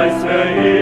Internacional.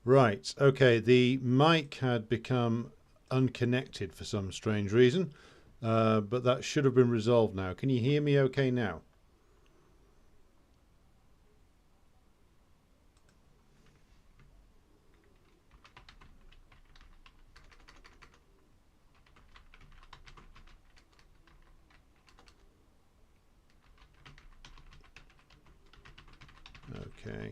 Right, okay, the mic had become unconnected for some strange reason, but that should have been resolved now. Can you hear me okay now? Okay.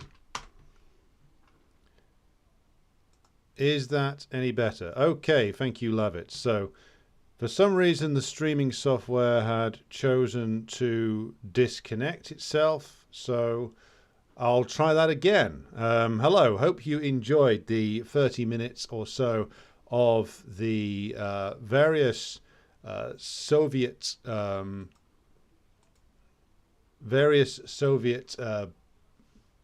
Is that any better? Okay, thank you, Lavit. So, for some reason, the streaming software had chosen to disconnect itself, so I'll try that again. Hello, hope you enjoyed the 30 minutes or so of the various Soviet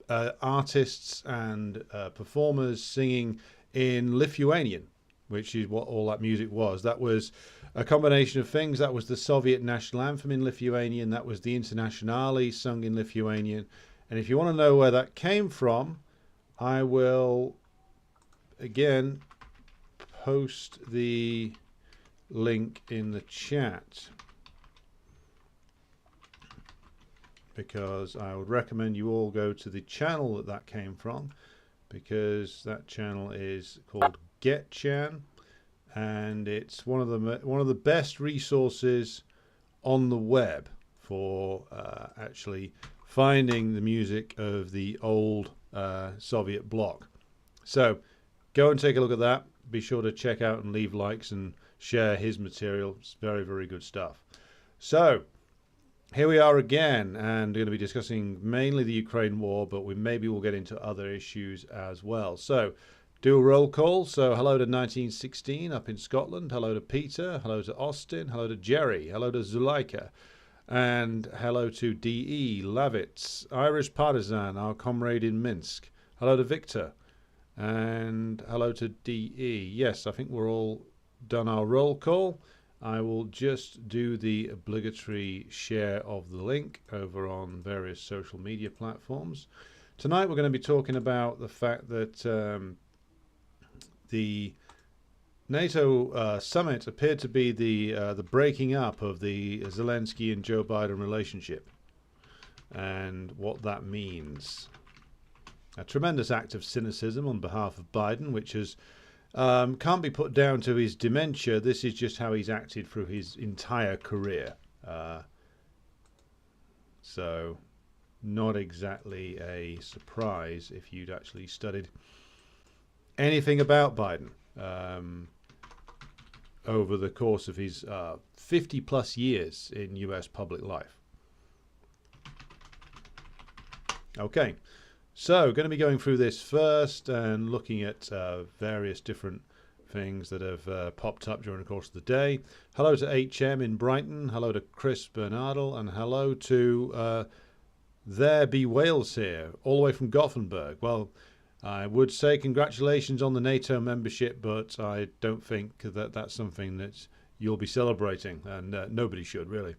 artists and performers singing in Lithuanian, which is what all that music was. That was a combination of things. That was the Soviet national anthem in Lithuanian. That was the Internationale sung in Lithuanian. And if you want to know where that came from, I will again post the link in the chat, because I would recommend you all go to the channel that came from, because that channel is called GetChan, and it's one of the best resources on the web for actually finding the music of the old Soviet bloc. So go and take a look at that. Be sure to check out and leave likes and share his material. It's very, very good stuff. So here we are again, and we're going to be discussing mainly the Ukraine war, but maybe we'll get into other issues as well. So do a roll call. So hello to 1916 up in Scotland. Hello to Peter. Hello to Austin. Hello to Jerry. Hello to Zuleika. And hello to D.E. Lavitz, Irish Partisan, our comrade in Minsk. Hello to Victor. And hello to D.E. Yes, I think we're all done our roll call. I will just do the obligatory share of the link over on various social media platforms. Tonight we're going to be talking about the fact that the NATO summit appeared to be the breaking up of the Zelensky and Joe Biden relationship, and what that means. A tremendous act of cynicism on behalf of Biden, which has can't be put down to his dementia. This is just how he's acted through his entire career. So not exactly a surprise if you'd actually studied anything about Biden over the course of his 50 plus years in US public life. Okay. So, going to be going through this first and looking at various different things that have popped up during the course of the day. Hello to HM in Brighton. Hello to Chris Bernardel. And hello to There Be Wales here, all the way from Gothenburg. Well, I would say congratulations on the NATO membership, but I don't think that that's something that you'll be celebrating, and nobody should, really.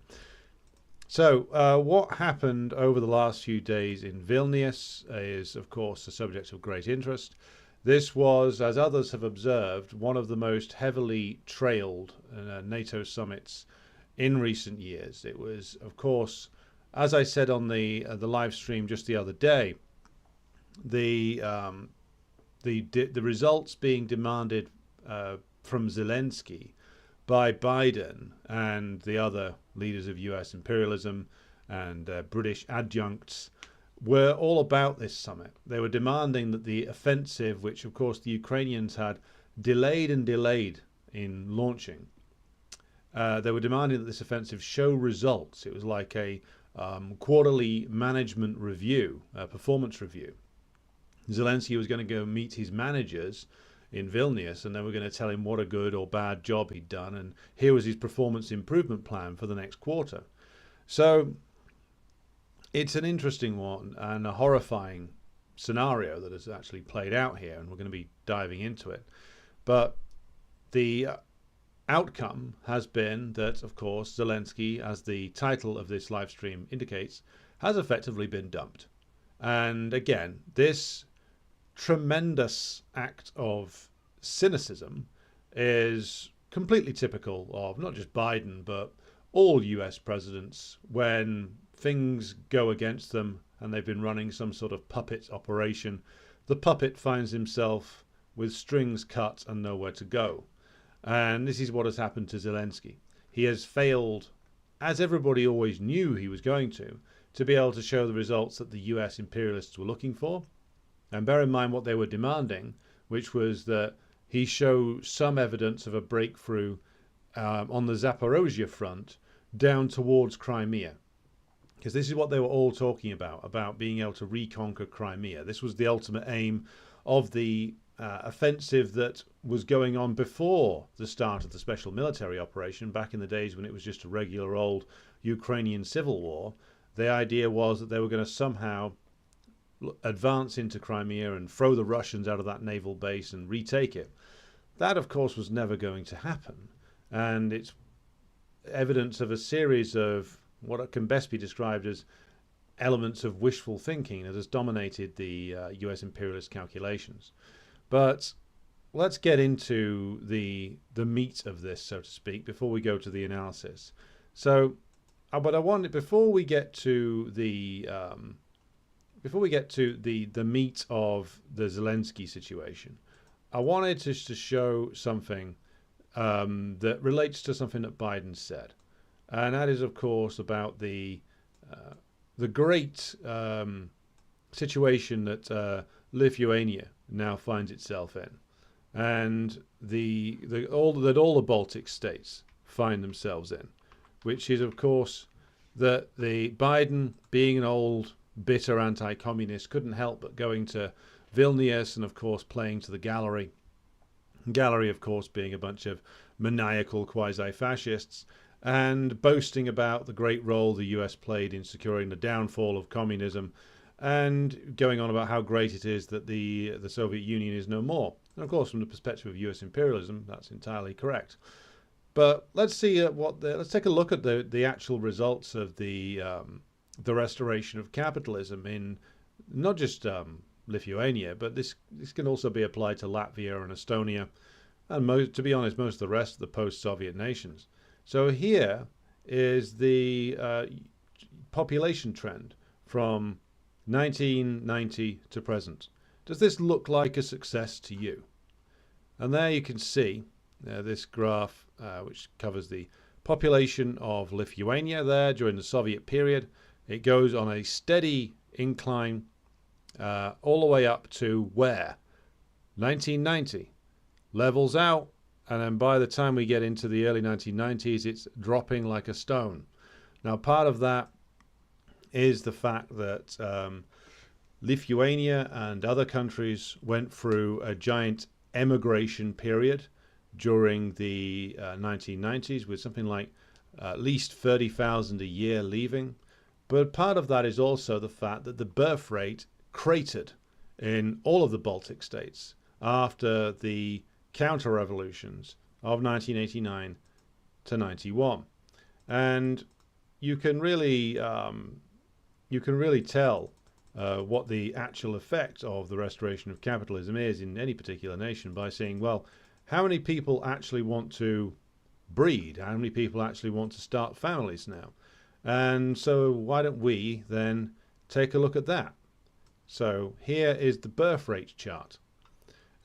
So what happened over the last few days in Vilnius is, of course, a subject of great interest. This was, as others have observed, one of the most heavily trailed NATO summits in recent years. It was, of course, as I said on the live stream just the other day, the results being demanded from Zelensky by Biden and the other leaders of US imperialism and British adjuncts were all about this summit. They were demanding that the offensive, which of course the Ukrainians had delayed and delayed in launching, they were demanding that this offensive show results. It was like a quarterly management review, performance review. Zelensky was going to go meet his managers in Vilnius, and they were going to tell him what a good or bad job he'd done, and here was his performance improvement plan for the next quarter. So it's an interesting one and a horrifying scenario that has actually played out here, and we're going to be diving into it. But the outcome has been that, of course, Zelensky, as the title of this live stream indicates, has effectively been dumped. And again, this tremendous act of cynicism is completely typical of not just Biden, but all US presidents when things go against them and they've been running some sort of puppet operation. The puppet finds himself with strings cut and nowhere to go. And this is what has happened to Zelensky. He has failed, as everybody always knew he was going to be able to show the results that the US imperialists were looking for. And bear in mind what they were demanding, which was that he show some evidence of a breakthrough on the Zaporozhye front down towards Crimea. Because this is what they were all talking about being able to reconquer Crimea. This was the ultimate aim of the offensive that was going on before the start of the special military operation, back in the days when it was just a regular old Ukrainian civil war. The idea was that they were going to somehow advance into Crimea and throw the Russians out of that naval base and retake it. That, of course, was never going to happen. And it's evidence of a series of what can best be described as elements of wishful thinking that has dominated the US imperialist calculations. But let's get into the meat of this, so to speak, before we go to the analysis. So, but I wanted, before we get to the meat of the Zelensky situation, I wanted to show something that relates to something that Biden said, and that is, of course, about the great situation that Lithuania now finds itself in, and all the Baltic states find themselves in, which is, of course, that the Biden, being an old bitter anti-communist, couldn't help but going to Vilnius and, of course, playing to the gallery. Gallery, of course, being a bunch of maniacal quasi-fascists, and boasting about the great role the US played in securing the downfall of communism, and going on about how great it is that the Soviet Union is no more. And of course, from the perspective of US imperialism, that's entirely correct. But let's see let's take a look at the actual results of the restoration of capitalism in not just Lithuania, but this can also be applied to Latvia and Estonia, and to be honest, most of the rest of the post-Soviet nations. So here is the population trend from 1990 to present. Does this look like a success to you? And there you can see this graph, which covers the population of Lithuania there during the Soviet period. It goes on a steady incline all the way up to where? 1990. Levels out, and then by the time we get into the early 1990s, it's dropping like a stone. Now, part of that is the fact that Lithuania and other countries went through a giant emigration period during the 1990s, with something like at least 30,000 a year leaving. But part of that is also the fact that the birth rate cratered in all of the Baltic states after the counter-revolutions of 1989 to 91. And you can really tell what the actual effect of the restoration of capitalism is in any particular nation by seeing, well, how many people actually want to breed? How many people actually want to start families now? And so why don't we then take a look at that? So here is the birth rate chart.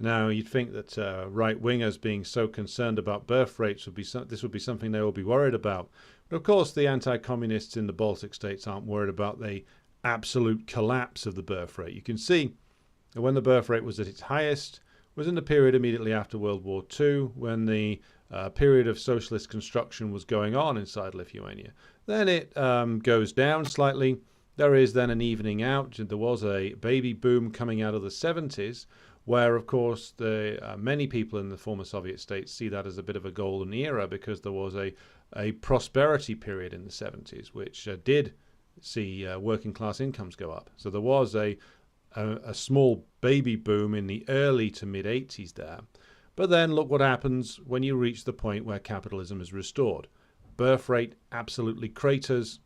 Now, you'd think that right-wingers being so concerned about birth rates would be this would be something they will be worried about. But of course, the anti-communists in the Baltic states aren't worried about the absolute collapse of the birth rate. You can see that when the birth rate was at its highest was in the period immediately after World War II, when the period of socialist construction was going on inside Lithuania. Then it goes down slightly. There is then an evening out. There was a baby boom coming out of the 70s, where, of course, many people in the former Soviet states see that as a bit of a golden era, because there was a prosperity period in the 70s, which did see working class incomes go up. So there was a small baby boom in the early to mid 80s there. But then look what happens when you reach the point where capitalism is restored. Birth rate absolutely craters,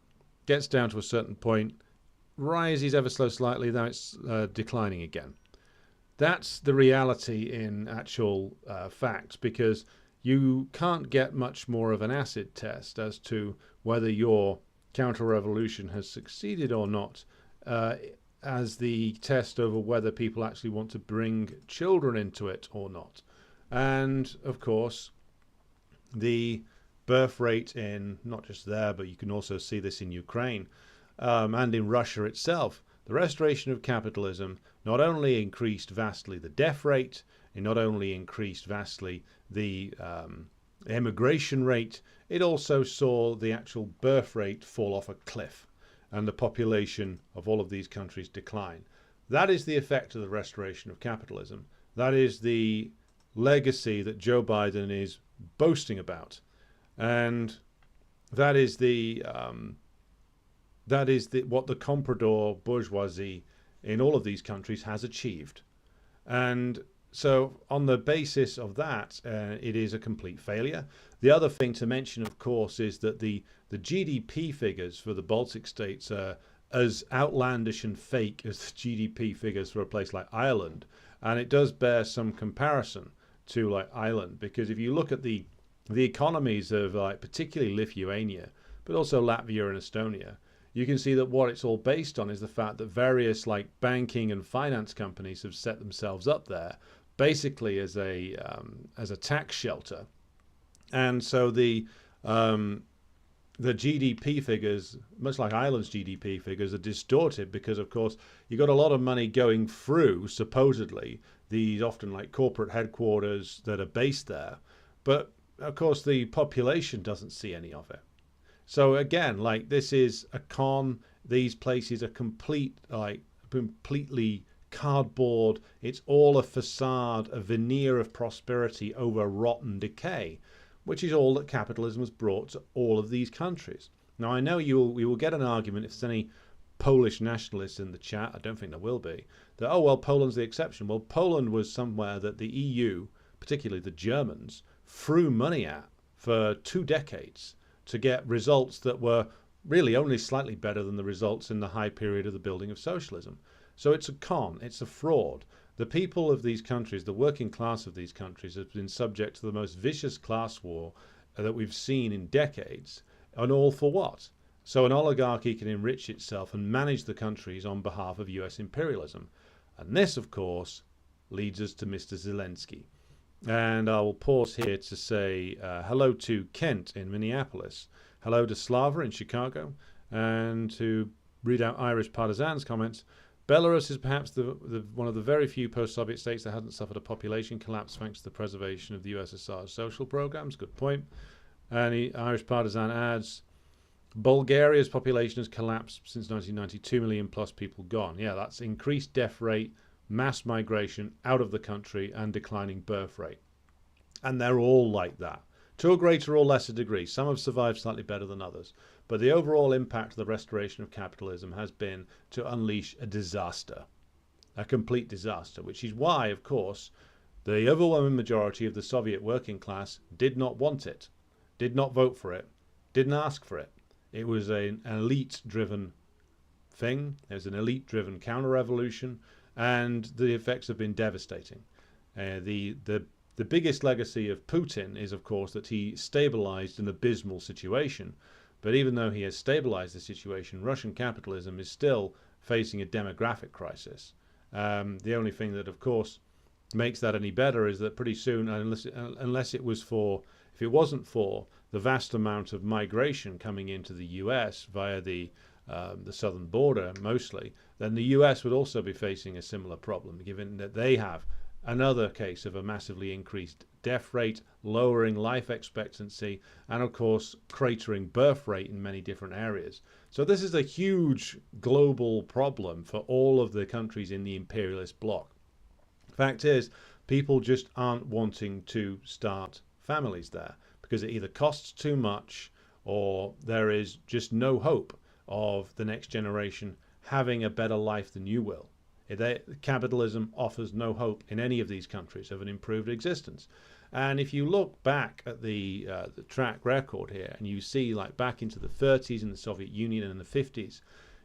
gets down to a certain point, rises ever so slightly, then it's declining again. That's the reality in actual facts, because you can't get much more of an acid test as to whether your counter-revolution has succeeded or not, as the test over whether people actually want to bring children into it or not. And of course, the birth rate in not just there, but you can also see this in Ukraine and in Russia itself. The restoration of capitalism not only increased vastly the death rate, it not only increased vastly the immigration rate, it also saw the actual birth rate fall off a cliff and the population of all of these countries decline. That is the effect of the restoration of capitalism. That is the legacy that Joe Biden is boasting about. And that is what the comprador bourgeoisie in all of these countries has achieved. And so on the basis of that, it is a complete failure. The other thing to mention, of course, is that the GDP figures for the Baltic states are as outlandish and fake as the GDP figures for a place like Ireland. And it does bear some comparison to like Ireland, because if you look at the economies of like particularly Lithuania, but also Latvia and Estonia, you can see that what it's all based on is the fact that various like banking and finance companies have set themselves up there basically as a tax shelter. And so the GDP figures, much like Ireland's GDP figures, are distorted because, of course, you've got a lot of money going through, supposedly, these often like corporate headquarters that are based there. But, of course, the population doesn't see any of it. So, again, like this is a con. These places are completely cardboard. It's all a facade, a veneer of prosperity over rotten decay, which is all that capitalism has brought to all of these countries. Now, I know we will get an argument if there's any Polish nationalists in the chat. I don't think there will be. That, oh, well, Poland's the exception. Well, Poland was somewhere that the EU, particularly the Germans, threw money at for 2 decades to get results that were really only slightly better than the results in the high period of the building of socialism. So it's a con, it's a fraud. The people of these countries, the working class of these countries, have been subject to the most vicious class war that we've seen in decades, and all for what? So an oligarchy can enrich itself and manage the countries on behalf of US imperialism. And this, of course, leads us to Mr. Zelensky. And I will pause here to say hello to Kent in Minneapolis, hello to Slava in Chicago, and to read out Irish Partisan's comments. Belarus is perhaps one of the very few post-Soviet states that hasn't suffered a population collapse thanks to the preservation of the USSR's social programs. Good point. And Irish Partisan adds, Bulgaria's population has collapsed since 1990, 2 million plus people gone. Yeah, that's increased death rate, mass migration out of the country, and declining birth rate. And they're all like that, to a greater or lesser degree. Some have survived slightly better than others. But the overall impact of the restoration of capitalism has been to unleash a disaster, a complete disaster, which is why, of course, the overwhelming majority of the Soviet working class did not want it, did not vote for it, didn't ask for it. It was an elite-driven thing. It was an elite-driven counter-revolution, and the effects have been devastating. The biggest legacy of Putin is, of course, that he stabilized an abysmal situation. But even though he has stabilized the situation, Russian capitalism is still facing a demographic crisis. The only thing that, of course, makes that any better is that pretty soon, unless it wasn't for the vast amount of migration coming into the US via the southern border mostly, then the US would also be facing a similar problem, given that they have another case of a massively increased death rate, lowering life expectancy, and of course cratering birth rate in many different areas. So this is a huge global problem for all of the countries in the imperialist bloc. Fact is, people just aren't wanting to start families there because it either costs too much or there is just no hope of the next generation having a better life than you will. Capitalism offers no hope in any of these countries of an improved existence. And if you look back at the track record here and you see like back into the 30s in the Soviet Union and in the 50s,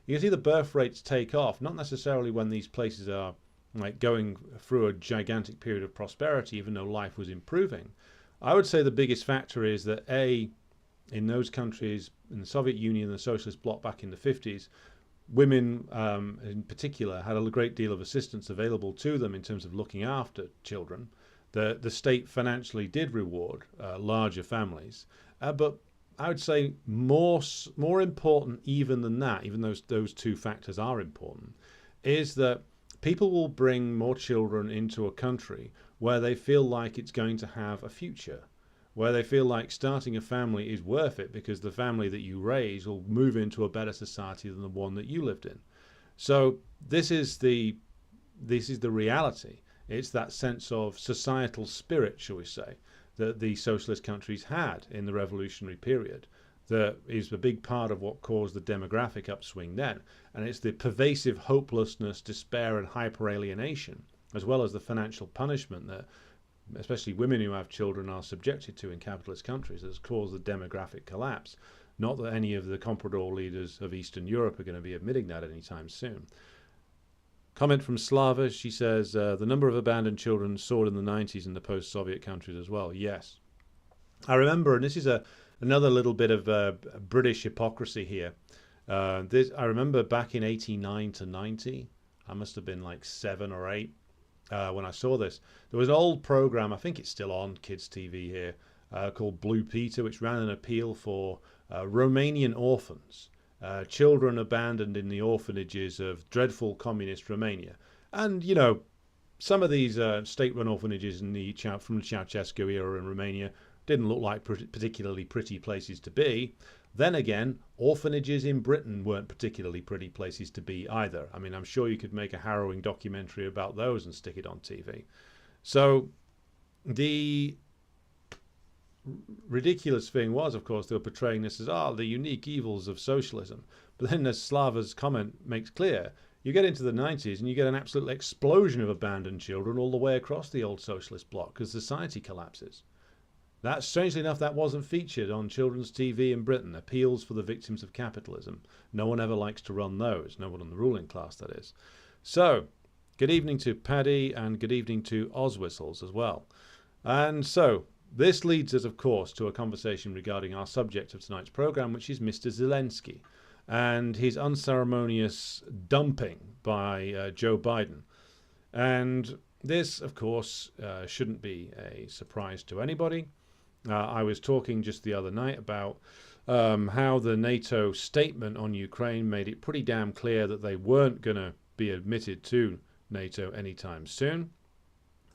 you can see the birth rates take off, not necessarily when these places are like going through a gigantic period of prosperity, even though life was improving. I would say the biggest factor is that in those countries, in the Soviet Union and the Socialist Bloc back in the 50s, women in particular had a great deal of assistance available to them in terms of looking after children. The state financially did reward larger families, but I would say more important even than that, even though those two factors are important, is that people will bring more children into a country where they feel like it's going to have a future, where they feel like starting a family is worth it because the family that you raise will move into a better society than the one that you lived in. So this is the reality. It's that sense of societal spirit, shall we say, that the socialist countries had in the revolutionary period that is a big part of what caused the demographic upswing then. And it's the pervasive hopelessness, despair, and hyper-alienation, as well as the financial punishment that especially women who have children are subjected to in capitalist countries, that has caused the demographic collapse. Not that any of the comprador leaders of Eastern Europe are going to be admitting that anytime soon. Comment from Slava, she says, the number of abandoned children soared in the 90s in the post-Soviet countries as well. Yes. I remember, and this is another little bit of British hypocrisy here. I remember back in 89 to 90, I must have been like 7 or 8 when I saw this. There was an old program, I think it's still on kids' TV here, called Blue Peter, which ran an appeal for Romanian orphans. Children abandoned in the orphanages of dreadful communist Romania. And, you know, some of these state-run orphanages from the Ceausescu era in Romania didn't look like particularly pretty places to be. Then again, orphanages in Britain weren't particularly pretty places to be either. I mean, I'm sure you could make a harrowing documentary about those and stick it on TV. So the ridiculous thing was, of course, they were portraying this as, the unique evils of socialism. But then, as Slava's comment makes clear, you get into the 90s and you get an absolute explosion of abandoned children all the way across the old socialist bloc because society collapses. That, strangely enough, that wasn't featured on children's TV in Britain. Appeals for the victims of capitalism. No one ever likes to run those. No one in the ruling class, that is. So, good evening to Paddy and good evening to Oswhistles as well. And so, this leads us, of course, to a conversation regarding our subject of tonight's programme, which is Mr. Zelensky and his unceremonious dumping by Joe Biden. And this, of course, shouldn't be a surprise to anybody. I was talking just the other night about how the NATO statement on Ukraine made it pretty damn clear that they weren't going to be admitted to NATO anytime soon.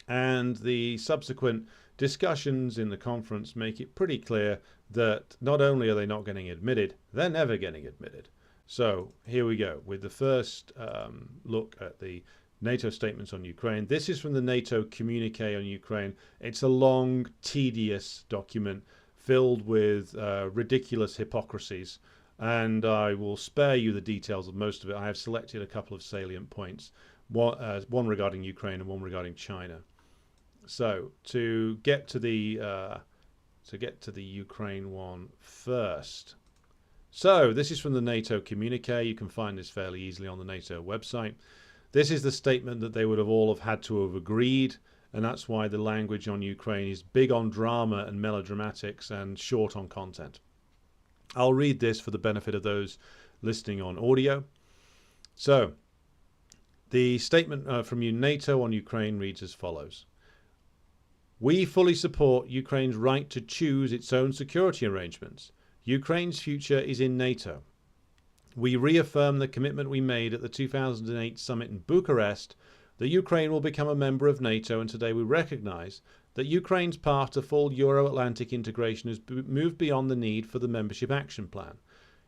And the subsequent discussions in the conference make it pretty clear that not only are they not getting admitted, they're never getting admitted. So here we go with the first look at the NATO statements on Ukraine. This is from the NATO communique on Ukraine. It's a long, tedious document filled with ridiculous hypocrisies, and I will spare you the details of most of it. I have selected a couple of salient points, one regarding Ukraine and one regarding China. So to get to the Ukraine one first. So this is from the NATO communique. You can find this fairly easily on the NATO website. This is the statement that they would have all have had to have agreed, and that's why the language on Ukraine is big on drama and melodramatics and short on content. I'll read this for the benefit of those listening on audio. So, the statement from NATO on Ukraine reads as follows. We fully support Ukraine's right to choose its own security arrangements. Ukraine's future is in NATO. We reaffirm the commitment we made at the 2008 summit in Bucharest that Ukraine will become a member of NATO, and today we recognise that Ukraine's path to full Euro-Atlantic integration has moved beyond the need for the membership action plan.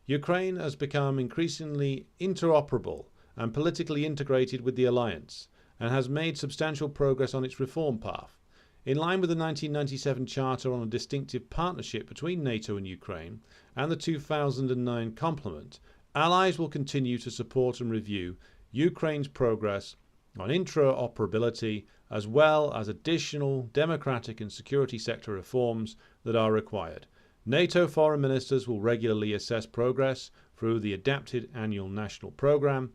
Ukraine has become increasingly interoperable and politically integrated with the alliance, and has made substantial progress on its reform path. In line with the 1997 Charter on a distinctive partnership between NATO and Ukraine and the 2009 complement, allies will continue to support and review Ukraine's progress on interoperability as well as additional democratic and security sector reforms that are required. NATO foreign ministers will regularly assess progress through the adapted annual national programme.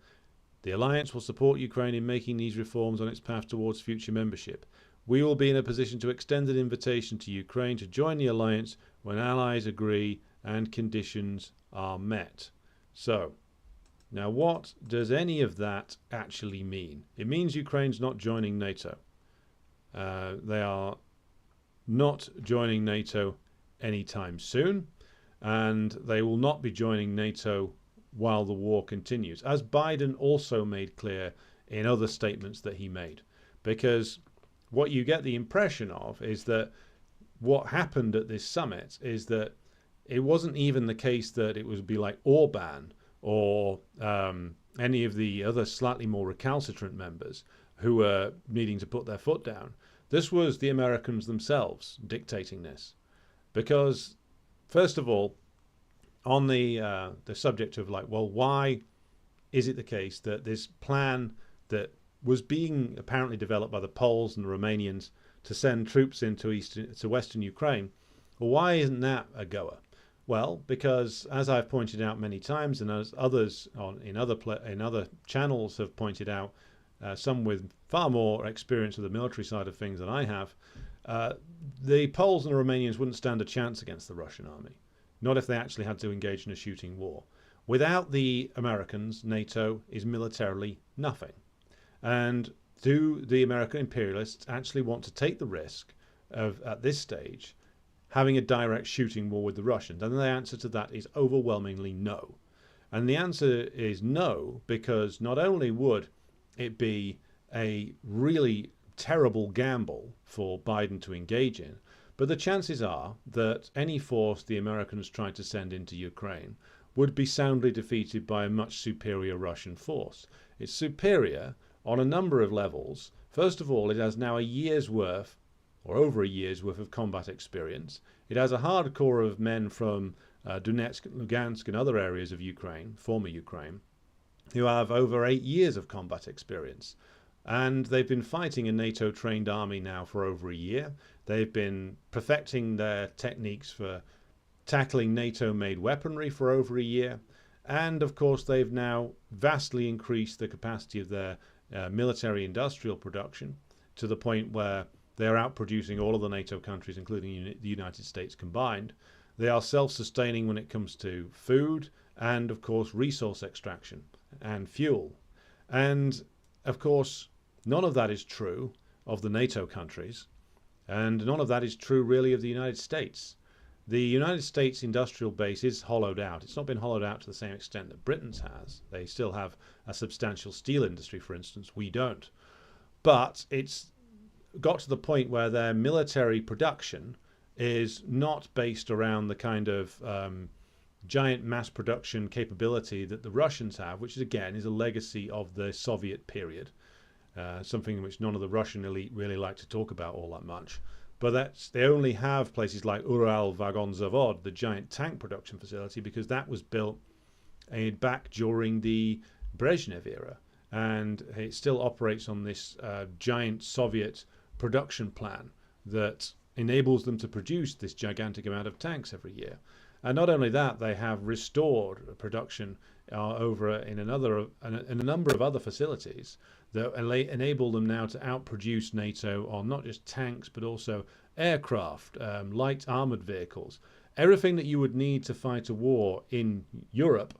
The alliance will support Ukraine in making these reforms on its path towards future membership. We will be in a position to extend an invitation to Ukraine to join the alliance when allies agree and conditions are met. So, now what does any of that actually mean? It means Ukraine's not joining NATO. They are not joining NATO anytime soon, and they will not be joining NATO while the war continues, as Biden also made clear in other statements that he made. Because what you get the impression of is that what happened at this summit is that it wasn't even the case that it would be like Orban or any of the other slightly more recalcitrant members who were needing to put their foot down. This was the Americans themselves dictating this. Because, first of all, on the subject of like, well, why is it the case that this plan that was being apparently developed by the Poles and the Romanians to send troops into western Ukraine, well, why isn't that a goer? Well, because as I've pointed out many times, and as others in other channels have pointed out, some with far more experience with the military side of things than I have, the Poles and the Romanians wouldn't stand a chance against the Russian army, not if they actually had to engage in a shooting war. Without the Americans, NATO is militarily nothing. And do the American imperialists actually want to take the risk of, at this stage, having a direct shooting war with the Russians? And the answer to that is overwhelmingly no. And the answer is no, because not only would it be a really terrible gamble for Biden to engage in, but the chances are that any force the Americans tried to send into Ukraine would be soundly defeated by a much superior Russian force. It's superior on a number of levels. First of all, it has now a year's worth, or over a year's worth of combat experience. It has a hardcore of men from Donetsk, Lugansk and other areas of Ukraine, former Ukraine, who have over 8 years of combat experience. And they've been fighting a NATO-trained army now for over a year. They've been perfecting their techniques for tackling NATO-made weaponry for over a year. And, of course, they've now vastly increased the capacity of their military-industrial production to the point where they're outproducing all of the NATO countries, including the United States combined. They are self-sustaining when it comes to food and, of course, resource extraction and fuel. And, of course, none of that is true of the NATO countries, and none of that is true really of the United States. The United States industrial base is hollowed out. It's not been hollowed out to the same extent that Britain's has. They still have a substantial steel industry, for instance. We don't. But it's got to the point where their military production is not based around the kind of giant mass production capability that the Russians have, which again is a legacy of the Soviet period, something which none of the Russian elite really like to talk about all that much. But they only have places like Ural Vagon Zavod, the giant tank production facility, because that was built back during the Brezhnev era, and it still operates on this giant Soviet production plan that enables them to produce this gigantic amount of tanks every year. And not only that, they have restored production over in a number of other facilities that enable them now to outproduce NATO on not just tanks, but also aircraft, light armored vehicles. Everything that you would need to fight a war in Europe,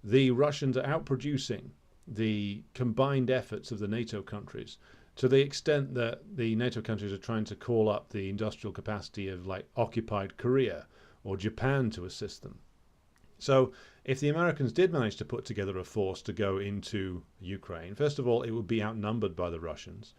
the Russians are outproducing the combined efforts of the NATO countries, to the extent that the NATO countries are trying to call up the industrial capacity of like occupied Korea or Japan to assist them. So if the Americans did manage to put together a force to go into Ukraine, first of all, it would be outnumbered by the Russians.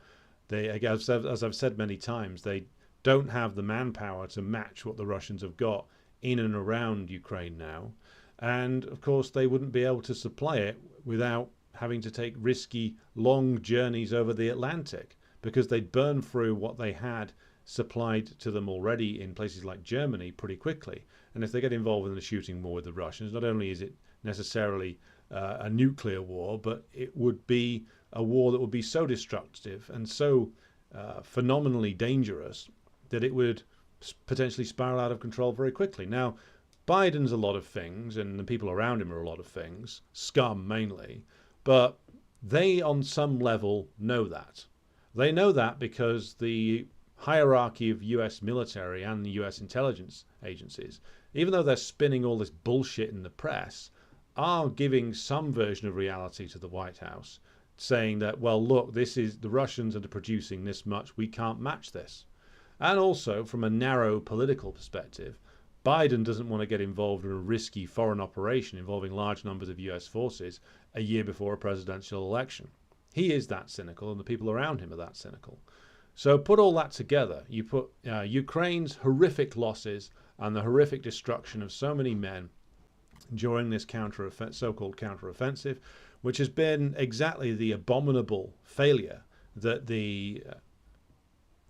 They, as I've said many times, they don't have the manpower to match what the Russians have got in and around Ukraine now. And, of course, they wouldn't be able to supply it without having to take risky, long journeys over the Atlantic, because they'd burn through what they had supplied to them already in places like Germany pretty quickly. And if they get involved in a shooting war with the Russians, not only is it necessarily a nuclear war, but it would be a war that would be so destructive and so phenomenally dangerous that it would potentially spiral out of control very quickly. Now, Biden's a lot of things, and the people around him are a lot of things, scum mainly, but They, on some level, know that. They know that because the hierarchy of US military and the US intelligence agencies, even though they're spinning all this bullshit in the press, are giving some version of reality to the White House, saying that, well, look, this is the Russians are producing this much, we can't match this. And also, from a narrow political perspective, Biden doesn't want to get involved in a risky foreign operation involving large numbers of US forces a year before a presidential election. He is that cynical, and the people around him are that cynical. So put all that together. You put Ukraine's horrific losses and the horrific destruction of so many men during this so-called counteroffensive, which has been exactly the abominable failure that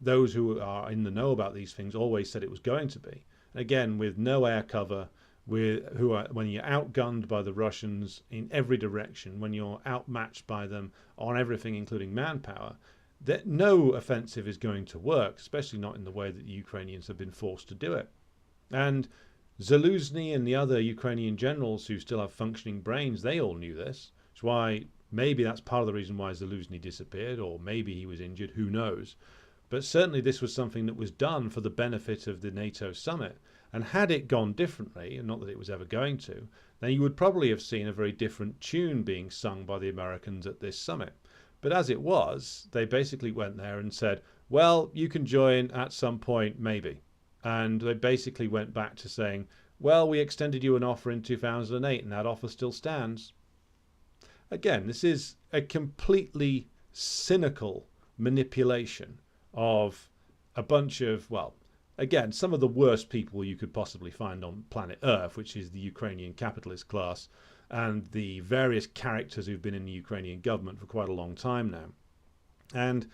those who are in the know about these things always said it was going to be. Again, with no air cover, when you're outgunned by the Russians in every direction, when you're outmatched by them on everything, including manpower, that no offensive is going to work, especially not in the way that the Ukrainians have been forced to do it. And Zelensky and the other Ukrainian generals who still have functioning brains, they all knew this. That's why maybe that's part of the reason why Zelensky disappeared, or maybe he was injured, who knows. But certainly this was something that was done for the benefit of the NATO summit. And had it gone differently, and not that it was ever going to, then you would probably have seen a very different tune being sung by the Americans at this summit. But as it was, they basically went there and said, well, you can join at some point, maybe. And they basically went back to saying, well, we extended you an offer in 2008 and that offer still stands. Again, this is a completely cynical manipulation of a bunch of, well, again, some of the worst people you could possibly find on planet Earth, which is the Ukrainian capitalist class and the various characters who've been in the Ukrainian government for quite a long time now. And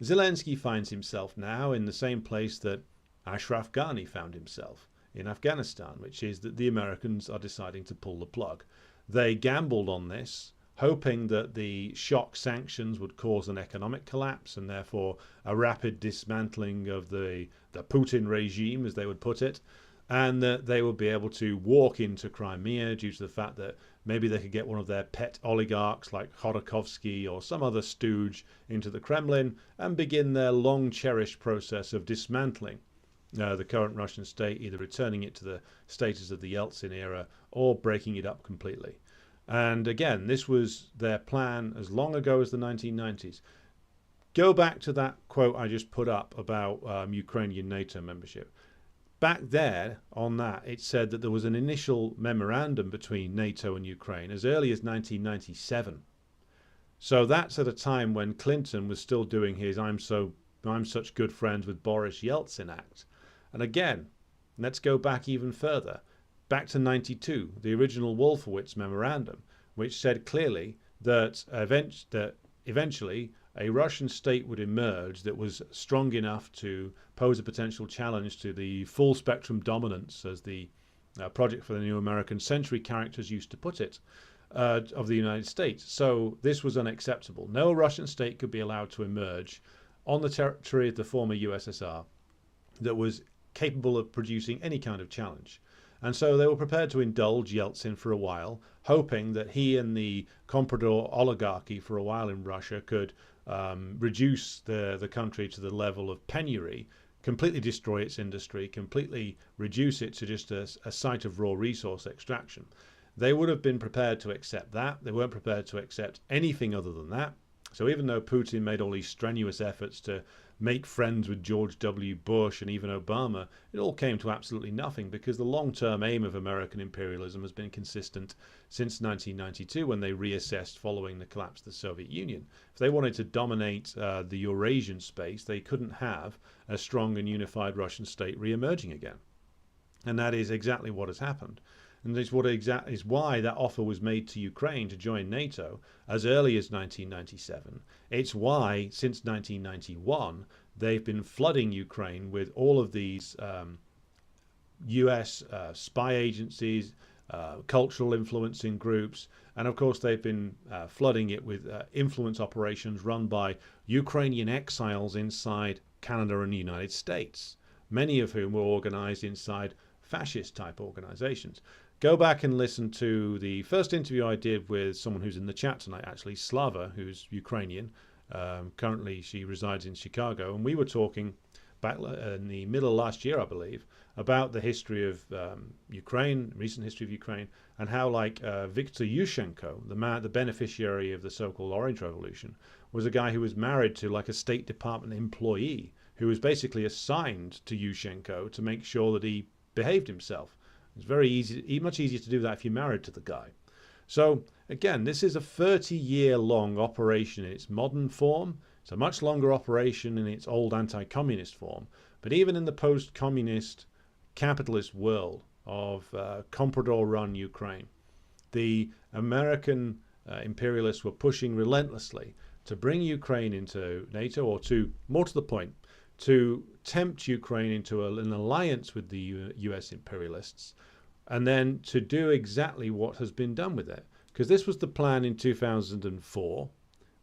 Zelensky finds himself now in the same place that Ashraf Ghani found himself, in Afghanistan, which is that the Americans are deciding to pull the plug. They gambled on this, hoping that the shock sanctions would cause an economic collapse and therefore a rapid dismantling of the Putin regime, as they would put it, and that they would be able to walk into Crimea due to the fact that maybe they could get one of their pet oligarchs like Khodorkovsky or some other stooge into the Kremlin and begin their long-cherished process of dismantling the current Russian state, either returning it to the status of the Yeltsin era or breaking it up completely. And again, this was their plan as long ago as the 1990s. Go back to that quote I just put up about Ukrainian NATO membership. Back there on that, it said that there was an initial memorandum between NATO and Ukraine as early as 1997. So that's at a time when Clinton was still doing his I'm such good friends with Boris Yeltsin act. And again, let's go back even further. Back to 92, the original Wolfowitz memorandum, which said clearly that eventually a Russian state would emerge that was strong enough to pose a potential challenge to the full spectrum dominance, as the Project for the New American Century characters used to put it, of the United States. So this was unacceptable. No Russian state could be allowed to emerge on the territory of the former USSR that was capable of producing any kind of challenge. And so they were prepared to indulge Yeltsin for a while, hoping that he and the comprador oligarchy for a while in Russia could reduce the country to the level of penury, completely destroy its industry, completely reduce it to just a site of raw resource extraction. They would have been prepared to accept that. They weren't prepared to accept anything other than that. So even though Putin made all these strenuous efforts to make friends with George W. Bush and even Obama, it all came to absolutely nothing, because the long-term aim of American imperialism has been consistent since 1992, when they reassessed following the collapse of the Soviet Union. If they wanted to dominate the Eurasian space, they couldn't have a strong and unified Russian state re-emerging again. And that is exactly what has happened. And this is why that offer was made to Ukraine to join NATO as early as 1997. It's why, since 1991, they've been flooding Ukraine with all of these US spy agencies, cultural influencing groups, and of course they've been flooding it with influence operations run by Ukrainian exiles inside Canada and the United States, many of whom were organized inside fascist type organizations. go back and listen to the first interview I did with someone who's in the chat tonight, actually, Slava, who's Ukrainian. Currently, she resides in Chicago. And we were talking back in the middle of last year, I believe, about the history of Ukraine, recent history of Ukraine, and how, like, Viktor Yushchenko, the beneficiary of the so-called Orange Revolution, was a guy who was married to, like, a State Department employee who was basically assigned to Yushchenko to make sure that he behaved himself. It's very easy, much easier to do that if you're married to the guy. So again, this is a 30-year-long operation in its modern form. It's a much longer operation in its old anti-communist form. But even in the post-communist capitalist world of Comprador-run Ukraine, the American imperialists were pushing relentlessly to bring Ukraine into NATO, or to, more to the point, to tempt Ukraine into an alliance with the US imperialists, and then to do exactly what has been done with it. Because this was the plan in 2004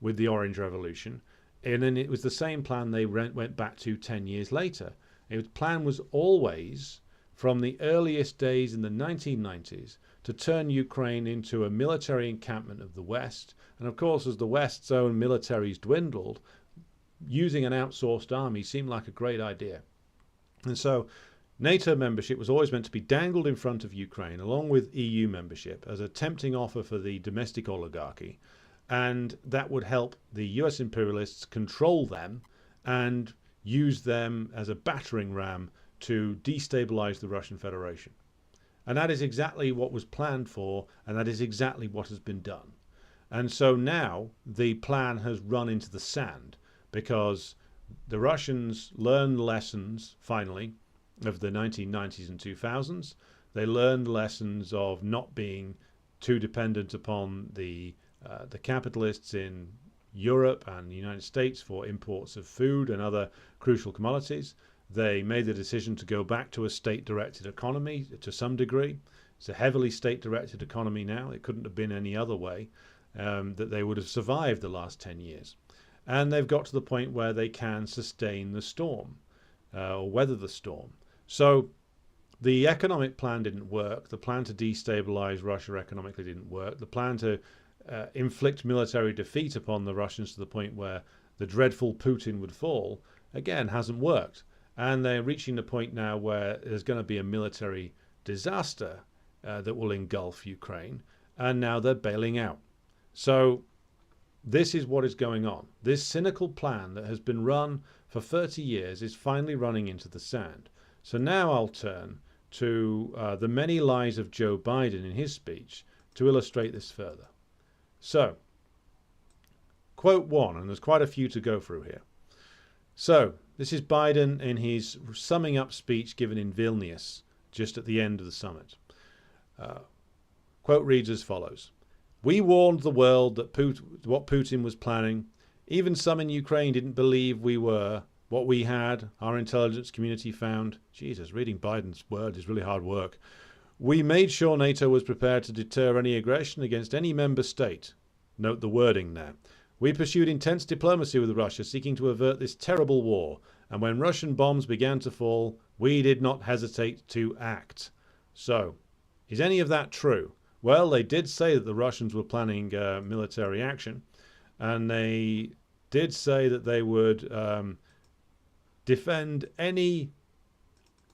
with the Orange Revolution, and then it was the same plan they went back to 10 years later. The plan was always, from the earliest days in the 1990s, to turn Ukraine into a military encampment of the West. And of course, as the West's own militaries dwindled, using an outsourced army seemed like a great idea. And so NATO membership was always meant to be dangled in front of Ukraine, along with EU membership, as a tempting offer for the domestic oligarchy. And that would help the US imperialists control them and use them as a battering ram to destabilize the Russian Federation. And that is exactly what was planned for, and that is exactly what has been done. And so now the plan has run into the sand, because the Russians learned lessons, finally, of the 1990s and 2000s. They learned lessons of not being too dependent upon the capitalists in Europe and the United States for imports of food and other crucial commodities. They made the decision to go back to a state-directed economy to some degree. It's a heavily state-directed economy now. It couldn't have been any other way that they would have survived the last 10 years. And they've got to the point where they can sustain the storm, or weather the storm. So the economic plan didn't work. The plan to destabilize Russia economically didn't work. The plan to inflict military defeat upon the Russians to the point where the dreadful Putin would fall, again, hasn't worked. And they're reaching the point now where there's going to be a military disaster that will engulf Ukraine. And now they're bailing out. So this is what is going on. This cynical plan that has been run for 30 years is finally running into the sand. So now I'll turn to the many lies of Joe Biden in his speech to illustrate this further. So, quote one, and there's quite a few to go through here. So, this is Biden in his summing up speech given in Vilnius just at the end of the summit. Quote reads as follows. We warned the world that what Putin was planning. Even some in Ukraine didn't believe we were. What we had, our intelligence community found. Jesus, reading Biden's word is really hard work. We made sure NATO was prepared to deter any aggression against any member state. Note the wording there. We pursued intense diplomacy with Russia, seeking to avert this terrible war. And when Russian bombs began to fall, we did not hesitate to act. So, is any of that true? Well, they did say that the Russians were planning military action, and they did say that they would defend any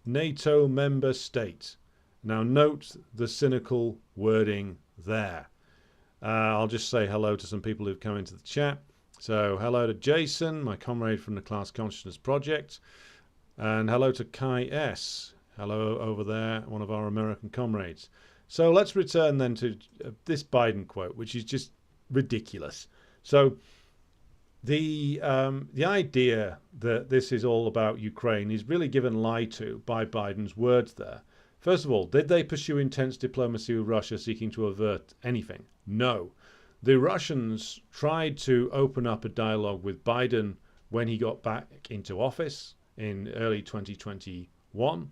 NATO member state. Now, note the cynical wording there. I'll just say hello to some people who've come into the chat. So, hello to Jason, my comrade from the Class Consciousness Project, and hello to Kai S. Hello over there, one of our American comrades. So let's return then to this Biden quote, which is just ridiculous. So the idea that this is all about Ukraine is really given lie to by Biden's words there. First of all, did they pursue intense diplomacy with Russia seeking to avert anything? No. The Russians tried to open up a dialogue with Biden when he got back into office in early 2021.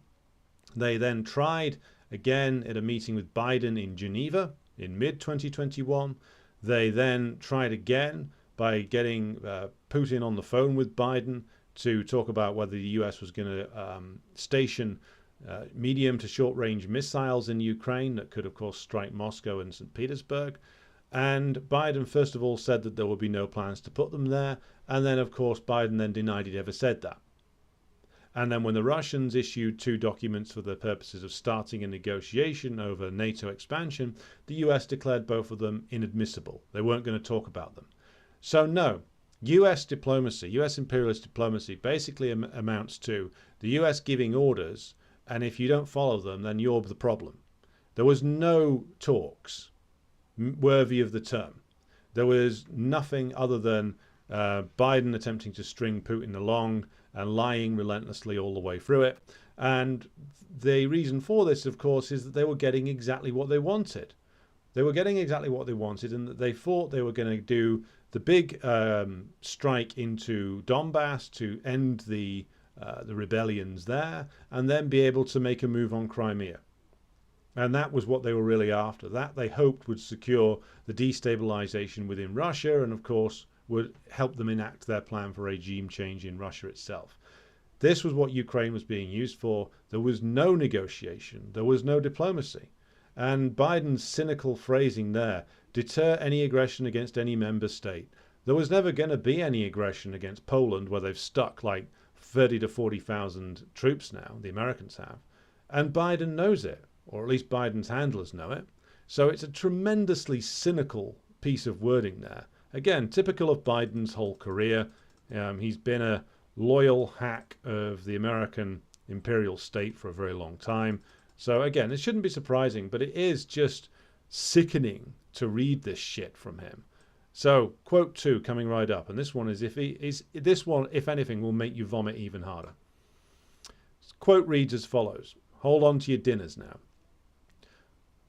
They then tried again at a meeting with Biden in Geneva in mid-2021. They then tried again by getting Putin on the phone with Biden to talk about whether the US was going to station medium to short-range missiles in Ukraine that could, of course, strike Moscow and St. Petersburg. And Biden, first of all, said that there would be no plans to put them there. And then, of course, Biden then denied he'd ever said that. And then when the Russians issued 2 documents for the purposes of starting a negotiation over NATO expansion, the US declared both of them inadmissible. They weren't going to talk about them. So no, US diplomacy, US imperialist diplomacy basically amounts to the US giving orders, and if you don't follow them, then you're the problem. There was no talks worthy of the term. There was nothing other than Biden attempting to string Putin along and lying relentlessly all the way through it. And the reason for this, of course, is that they were getting exactly what they wanted. They were getting exactly what they wanted, and that they thought they were going to do the big strike into Donbass to end the rebellions there, and then be able to make a move on Crimea. And that was what they were really after. That they hoped would secure the destabilization within Russia, and of course would help them enact their plan for regime change in Russia itself. This was what Ukraine was being used for. There was no negotiation. There was no diplomacy. And Biden's cynical phrasing there, deter any aggression against any member state. There was never going to be any aggression against Poland, where they've stuck like 30 to 40,000 troops now, the Americans have. And Biden knows it, or at least Biden's handlers know it. So it's a tremendously cynical piece of wording there. Again, typical of Biden's whole career. He's been a loyal hack of the American imperial state for a very long time. So again, it shouldn't be surprising, but it is just sickening to read this shit from him. So quote 2 coming right up, and this one is this one, if anything, will make you vomit even harder. Quote reads as follows. Hold on to your dinners now.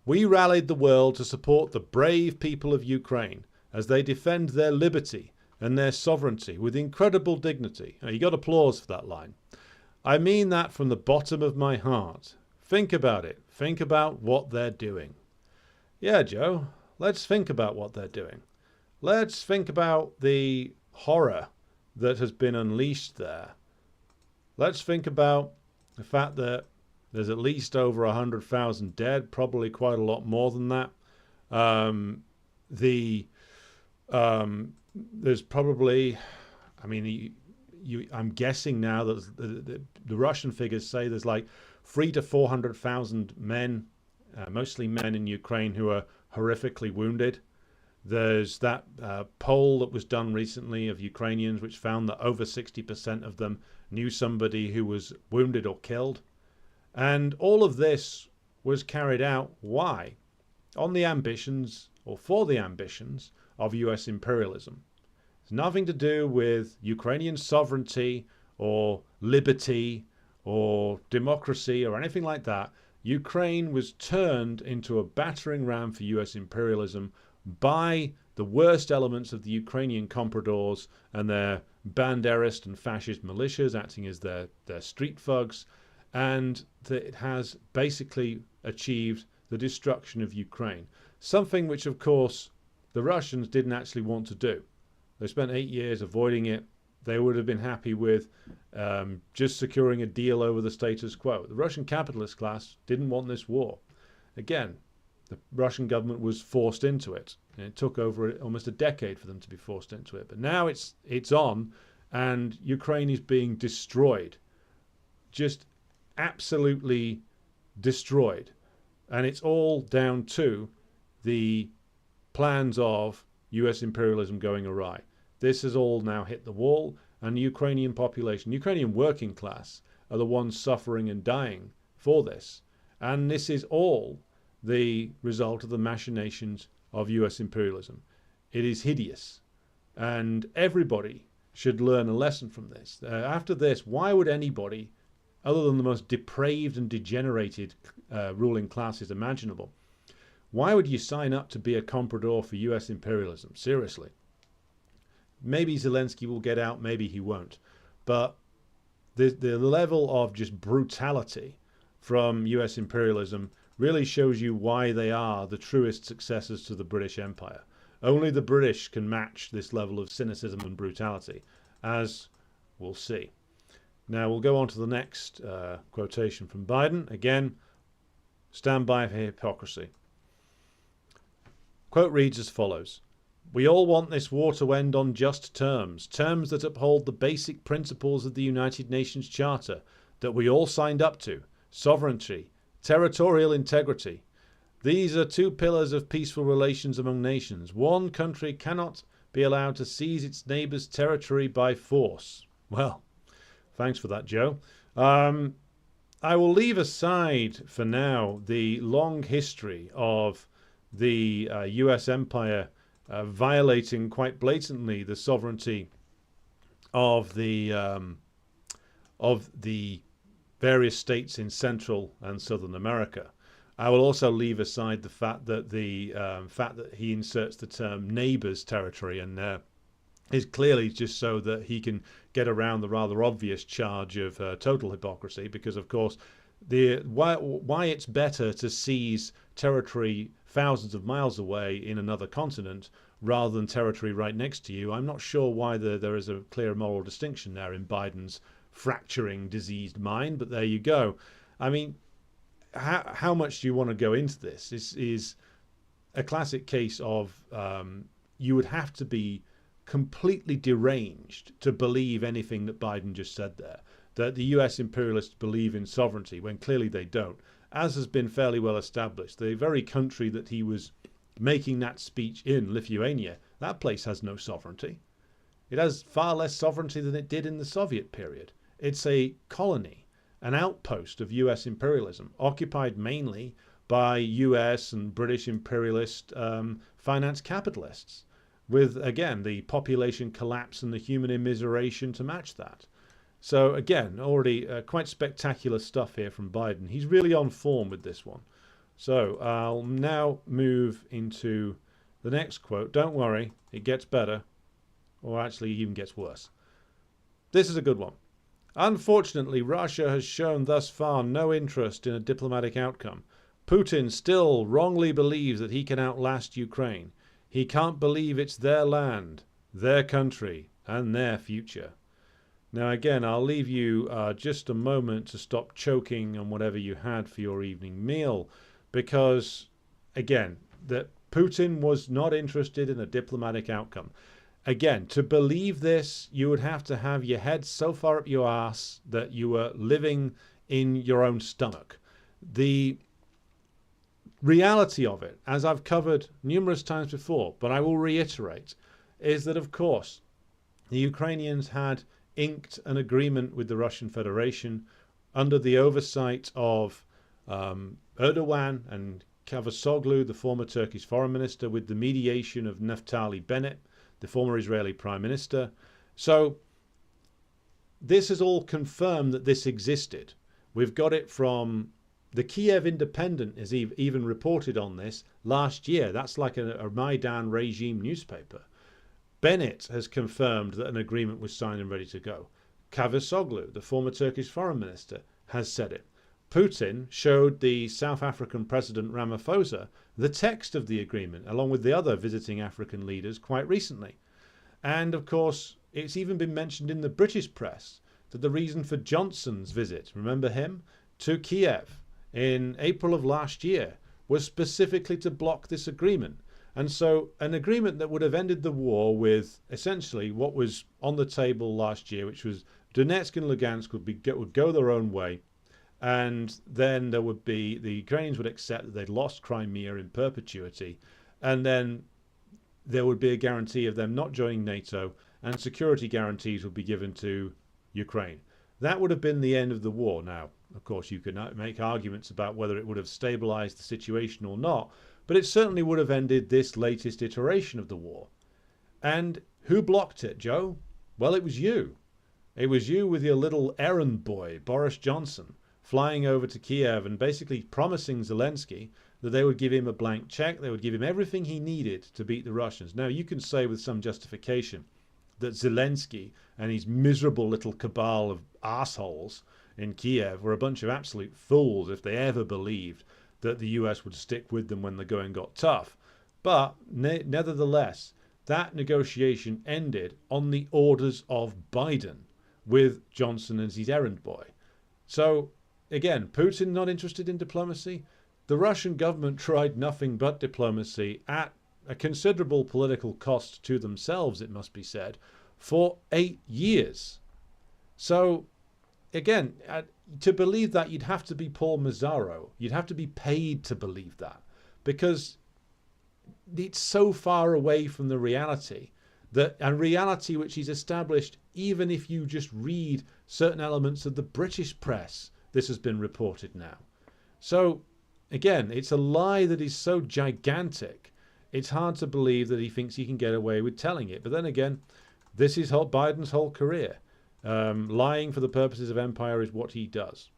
We rallied the world to support the brave people of Ukraine as they defend their liberty and their sovereignty with incredible dignity. Now, you got applause for that line. I mean that from the bottom of my heart. Think about it. Think about what they're doing. Yeah, Joe, let's think about what they're doing. Let's think about the horror that has been unleashed there. Let's think about the fact that there's at least over 100,000 dead, probably quite a lot more than that. There's probably, I mean, I'm guessing now that the Russian figures say there's like 300,000 to 400,000 men, mostly men in Ukraine, who are horrifically wounded. There's that poll that was done recently of Ukrainians, which found that over 60% of them knew somebody who was wounded or killed. And all of this was carried out, why? On the ambitions, or for the ambitions, of US imperialism. It's nothing to do with Ukrainian sovereignty or liberty or democracy or anything like that. Ukraine was turned into a battering ram for US imperialism by the worst elements of the Ukrainian compradors and their banderist and fascist militias acting as their street thugs, and that it has basically achieved the destruction of Ukraine. Something which, of course, the Russians didn't actually want to do. They spent 8 years avoiding it. They would have been happy with just securing a deal over the status quo. The Russian capitalist class didn't want this war. Again, the Russian government was forced into it. And it took over almost a decade for them to be forced into it. But now it's on, and Ukraine is being destroyed. Just absolutely destroyed. And it's all down to the plans of US imperialism going awry. This has all now hit the wall, and the Ukrainian population, Ukrainian working class, are the ones suffering and dying for this. And this is all the result of the machinations of US imperialism. It is hideous, and everybody should learn a lesson from this. After this, why would anybody, other than the most depraved and degenerated ruling classes imaginable, why would you sign up to be a comprador for US imperialism? Seriously. Maybe Zelensky will get out, maybe he won't. But the level of just brutality from US imperialism really shows you why they are the truest successors to the British Empire. Only the British can match this level of cynicism and brutality, as we'll see. Now we'll go on to the next quotation from Biden. Again, stand by for hypocrisy. Quote reads as follows. We all want this war to end on just terms, terms that uphold the basic principles of the United Nations Charter that we all signed up to, sovereignty, territorial integrity. These are two pillars of peaceful relations among nations. One country cannot be allowed to seize its neighbour's territory by force. Well, thanks for that, Joe. I will leave aside for now the long history of the US empire violating quite blatantly the sovereignty of the various states in Central and Southern America. I will also leave aside the fact that he inserts the term neighbours territory and is clearly just so that he can get around the rather obvious charge of total hypocrisy, because of course why it's better to seize territory thousands of miles away in another continent rather than territory right next to you. I'm not sure why there is a clear moral distinction there in Biden's fracturing, diseased mind, but there you go. I mean, how much do you want to go into this? This is a classic case of you would have to be completely deranged to believe anything that Biden just said there, that the US imperialists believe in sovereignty when clearly they don't, as has been fairly well established. The very country that he was making that speech in, Lithuania, that place has no sovereignty. It has far less sovereignty than it did in the Soviet period. It's a colony, an outpost of US imperialism, occupied mainly by US and British imperialist finance capitalists, with, again, the population collapse and the human immiseration to match that. So, again, already quite spectacular stuff here from Biden. He's really on form with this one. So, I'll now move into the next quote. Don't worry, it gets better, or actually even gets worse. This is a good one. Unfortunately, Russia has shown thus far no interest in a diplomatic outcome. Putin still wrongly believes that he can outlast Ukraine. He can't believe it's their land, their country, and their future. Now, again, I'll leave you just a moment to stop choking on whatever you had for your evening meal, because, again, that Putin was not interested in a diplomatic outcome. Again, to believe this, you would have to have your head so far up your ass that you were living in your own stomach. The reality of it, as I've covered numerous times before, but I will reiterate, is that, of course, the Ukrainians had inked an agreement with the Russian Federation under the oversight of Erdogan and Cavusoglu, the former Turkish foreign minister, with the mediation of Naftali Bennett, the former Israeli prime minister. So this has all confirmed that this existed. We've got it from the Kiev Independent, has even reported on this last year. That's like a Maidan regime newspaper. Bennett has confirmed that an agreement was signed and ready to go. Cavusoglu, the former Turkish foreign minister, has said it. Putin showed the South African President Ramaphosa the text of the agreement, along with the other visiting African leaders quite recently. And, of course, it's even been mentioned in the British press that the reason for Johnson's visit, remember him, to Kiev in April of last year, was specifically to block this agreement. And so an agreement that would have ended the war with essentially what was on the table last year, which was Donetsk and Lugansk would go their own way. And then there would be, the Ukrainians would accept that they'd lost Crimea in perpetuity. And then there would be a guarantee of them not joining NATO, and security guarantees would be given to Ukraine. That would have been the end of the war. Now, of course, you could make arguments about whether it would have stabilized the situation or not, but it certainly would have ended this latest iteration of the war. And who blocked it, Joe? Well, it was you. It was you with your little errand boy, Boris Johnson, flying over to Kiev and basically promising Zelensky that they would give him a blank check, they would give him everything he needed to beat the Russians. Now, you can say with some justification that Zelensky and his miserable little cabal of assholes in Kiev were a bunch of absolute fools if they ever believed that the US would stick with them when the going got tough. But nevertheless, that negotiation ended on the orders of Biden. with Johnson as his errand boy. So, again, Putin not interested in diplomacy. The Russian government tried nothing but diplomacy at a considerable political cost to themselves, it must be said, for 8 years. So, again, to believe that, you'd have to be Paul Mazzaro. You'd have to be paid to believe that, because it's so far away from the reality, that a reality which is established even if you just read certain elements of the British press. This has been reported now. So, again, it's a lie that is so gigantic, it's hard to believe that he thinks he can get away with telling it. But then again, this is Biden's whole career. Lying for the purposes of empire is what he does.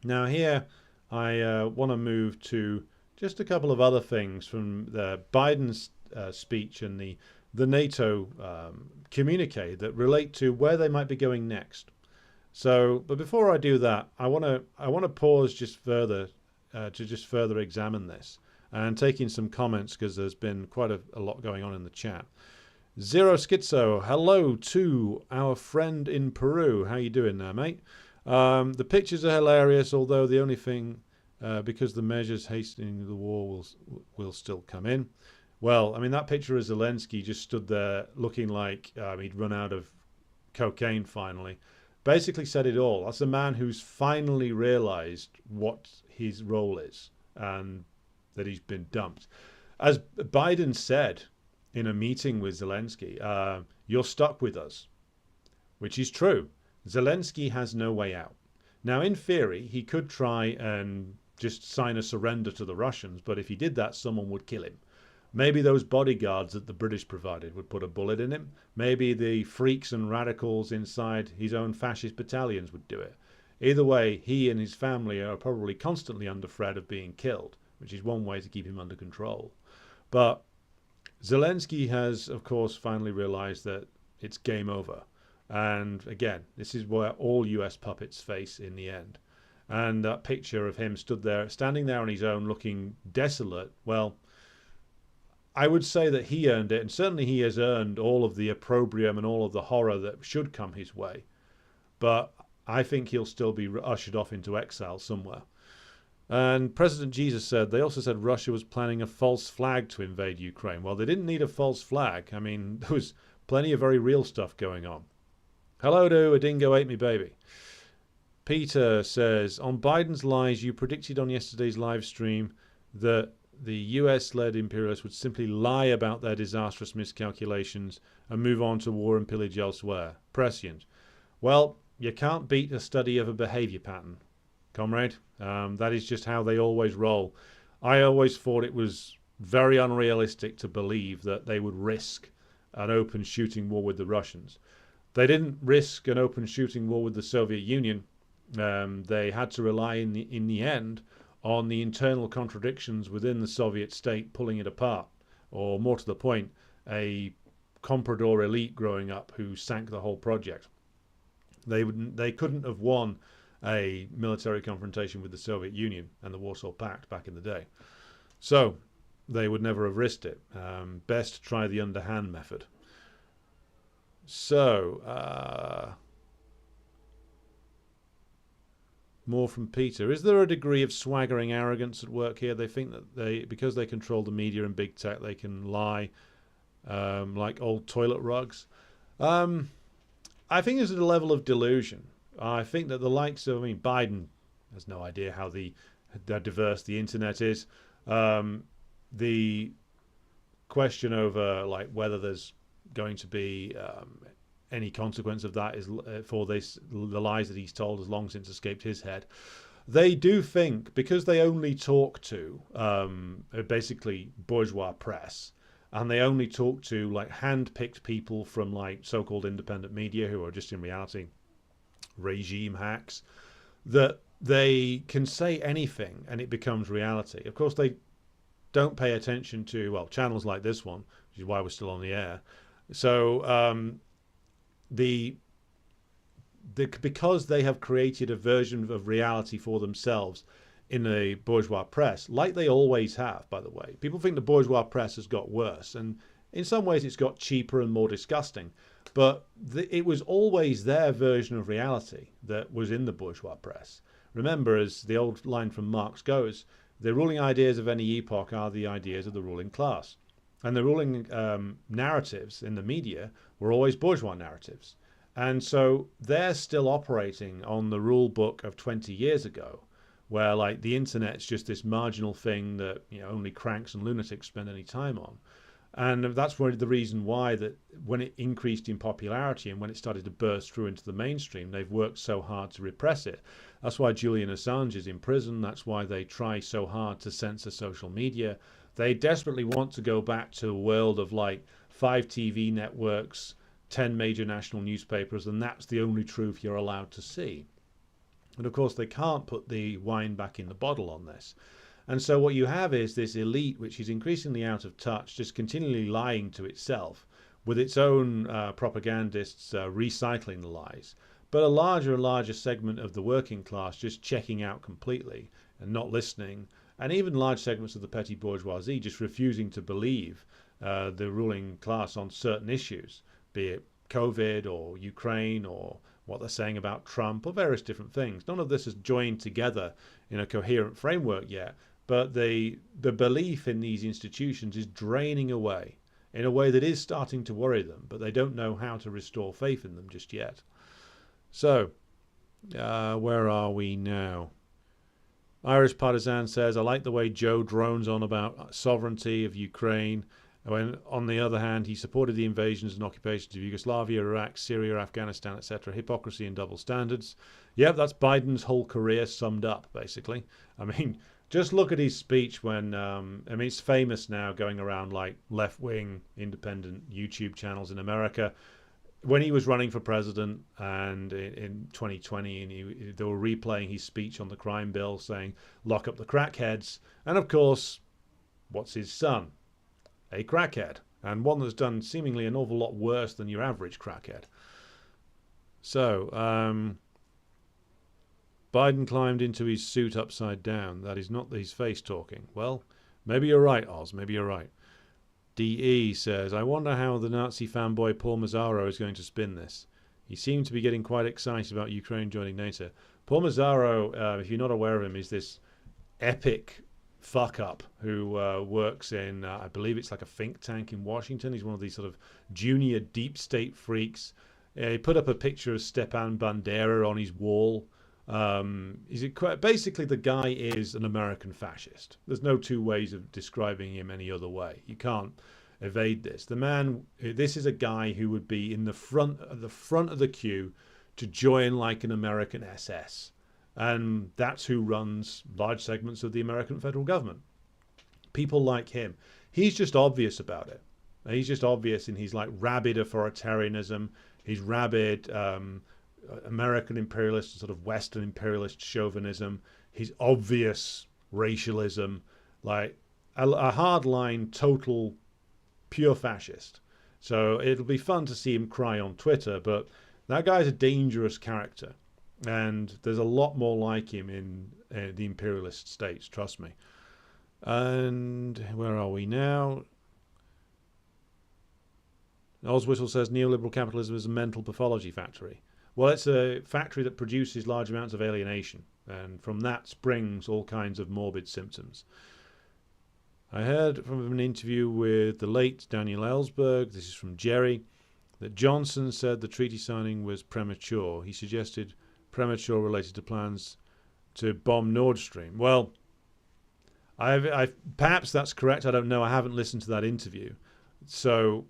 Now here, I want to move to just a couple of other things from Biden's speech and the NATO communique that relate to where they might be going next. So, but before I do that, I want to pause just further to further examine this and take in some comments, because there's been quite a lot going on in the chat. Zero Schizo, hello to our friend in Peru. How you doing there, mate? The pictures are hilarious, although the only thing, because the measures hastening the war will still come in. Well, I mean, that picture of Zelensky just stood there looking like he'd run out of cocaine finally. Basically said it all. That's a man who's finally realized what his role is and that he's been dumped. As Biden said in a meeting with Zelensky, you're stuck with us, which is true. Zelensky has no way out. Now, in theory, he could try and just sign a surrender to the Russians, but if he did that, someone would kill him. Maybe those bodyguards that the British provided would put a bullet in him. Maybe the freaks and radicals inside his own fascist battalions would do it. Either way, he and his family are probably constantly under threat of being killed, which is one way to keep him under control. But Zelensky has, of course, finally realized that it's game over. And again, this is where all US puppets face in the end. And that picture of him standing there on his own, looking desolate, well, I would say that he earned it, and certainly he has earned all of the opprobrium and all of the horror that should come his way. But I think he'll still be ushered off into exile somewhere. And President Jesus said, they also said Russia was planning a false flag to invade Ukraine. Well, they didn't need a false flag. I mean, there was plenty of very real stuff going on. Hello to A Dingo Ate Me Baby. Peter says, on Biden's lies, you predicted on yesterday's live stream that the US-led imperialists would simply lie about their disastrous miscalculations and move on to war and pillage elsewhere. Prescient. Well, you can't beat a study of a behavior pattern, comrade. That is just how they always roll. I always thought it was very unrealistic to believe that they would risk an open shooting war with the Russians. They didn't risk an open shooting war with the Soviet Union. They had to rely in the end on the internal contradictions within the Soviet state pulling it apart, or more to the point, a comprador elite growing up who sank the whole project. They couldn't have won a military confrontation with the Soviet Union and the Warsaw Pact back in the day. So they would never have risked it. Best try the underhand method. So, more from Peter. Is there a degree of swaggering arrogance at work here? They think that because they control the media and big tech, they can lie like old toilet rugs. I think there's a level of delusion. I think that the likes of, Biden has no idea how diverse the internet is. The question over like whether there's going to be any consequence of that is for the lies that he's told has long since escaped his head. They do think, because they only talk to basically bourgeois press, and they only talk to like hand-picked people from like so-called independent media who are just in reality regime hacks, that they can say anything and it becomes reality. Of course, they don't pay attention to, well, channels like this one, which is why we're still on the air. So because they have created a version of reality for themselves in the bourgeois press, like they always have, by the way. People think the bourgeois press has got worse, and in some ways it's got cheaper and more disgusting. But it was always their version of reality that was in the bourgeois press. Remember, as the old line from Marx goes, the ruling ideas of any epoch are the ideas of the ruling class. And the ruling narratives in the media were always bourgeois narratives. And so they're still operating on the rule book of 20 years ago, where like the internet's just this marginal thing that only cranks and lunatics spend any time on. And that's one of the reason why that when it increased in popularity and when it started to burst through into the mainstream, they've worked so hard to repress it. That's why Julian Assange is in prison. That's why they try so hard to censor social media. They desperately want to go back to a world of like 5 TV networks, 10 major national newspapers, and that's the only truth you're allowed to see. And of course, they can't put the wine back in the bottle on this. And so what you have is this elite, which is increasingly out of touch, just continually lying to itself, with its own propagandists recycling the lies. But a larger and larger segment of the working class just checking out completely and not listening. And even large segments of the petty bourgeoisie just refusing to believe the ruling class on certain issues, be it COVID or Ukraine or what they're saying about Trump or various different things. None of this is joined together in a coherent framework yet. But the belief in these institutions is draining away in a way that is starting to worry them, but they don't know how to restore faith in them just yet. So, where are we now? Irish Partisan says, I like the way Joe drones on about sovereignty of Ukraine, when on the other hand he supported the invasions and occupations of Yugoslavia, Iraq, Syria, Afghanistan, etc. Hypocrisy and double standards. Yep, that's Biden's whole career summed up, basically. I mean, just look at his speech when, it's famous now going around like left-wing independent YouTube channels in America. When he was running for president and in 2020, and they were replaying his speech on the crime bill saying, lock up the crackheads. And of course, what's his son? A crackhead. And one that's done seemingly an awful lot worse than your average crackhead. So, Biden climbed into his suit upside down. That is not his face talking. Well, maybe you're right, Oz. Maybe you're right. DE says, I wonder how the Nazi fanboy Paul Mazzaro is going to spin this. He seemed to be getting quite excited about Ukraine joining NATO. Paul Mazzaro, if you're not aware of him, is this epic fuck-up who works in, I believe it's like a think tank in Washington. He's one of these sort of junior deep state freaks. He put up a picture of Stepan Bandera on his wall. Basically the guy is an American fascist. There's no two ways of describing him any other way. You can't evade this. This is a guy who would be in the front of the queue to join like an American SS, and that's who runs large segments of the American federal government. People like him. He's just obvious about it. He's just obvious in his like rabid authoritarianism. His rabid American imperialist, sort of Western imperialist chauvinism, his obvious racialism, like a hardline, total, pure fascist. So it'll be fun to see him cry on Twitter, but that guy's a dangerous character, and there's a lot more like him in the imperialist states, trust me. And where are we now? Oswhistle says neoliberal capitalism is a mental pathology factory. Well, it's a factory that produces large amounts of alienation, and from that springs all kinds of morbid symptoms. I heard from an interview with the late Daniel Ellsberg, this is from Jerry, that Johnson said the treaty signing was premature. He suggested premature related to plans to bomb Nord Stream. Well, perhaps that's correct. I don't know. I haven't listened to that interview. So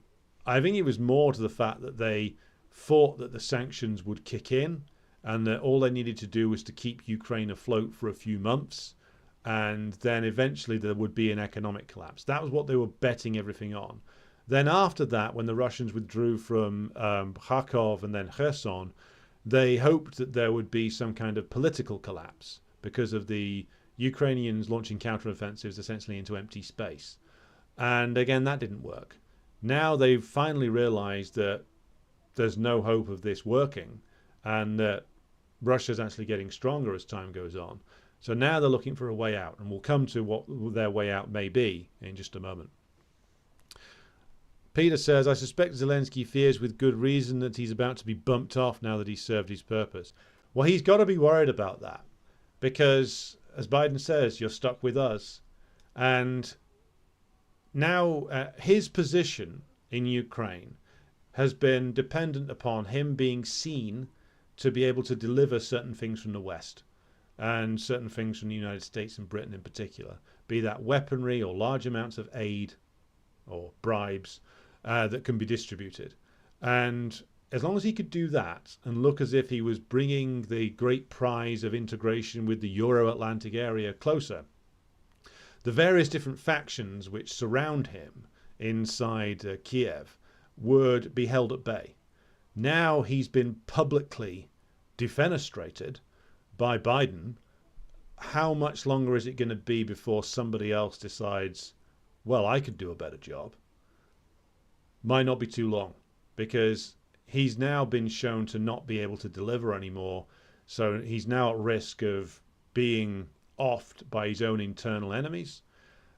I think it was more to the fact that they thought that the sanctions would kick in and that all they needed to do was to keep Ukraine afloat for a few months, and then eventually there would be an economic collapse. That was what they were betting everything on. Then after that, when the Russians withdrew from Kharkov and then Kherson, they hoped that there would be some kind of political collapse because of the Ukrainians launching counteroffensives essentially into empty space. And again, that didn't work. Now they've finally realized that there's no hope of this working and that Russia's actually getting stronger as time goes on. So now they're looking for a way out, and we'll come to what their way out may be in just a moment. Peter says, I suspect Zelensky fears with good reason that he's about to be bumped off now that he's served his purpose. Well, he's got to be worried about that because, as Biden says, you're stuck with us. And now his position in Ukraine has been dependent upon him being seen to be able to deliver certain things from the West and certain things from the United States and Britain in particular, be that weaponry or large amounts of aid or bribes that can be distributed. And as long as he could do that and look as if he was bringing the great prize of integration with the Euro-Atlantic area closer, the various different factions which surround him inside Kiev would be held at bay. Now he's been publicly defenestrated by Biden. How much longer is it going to be before somebody else decides, well, I could do a better job? Might not be too long, because he's now been shown to not be able to deliver anymore. So he's now at risk of being offed by his own internal enemies.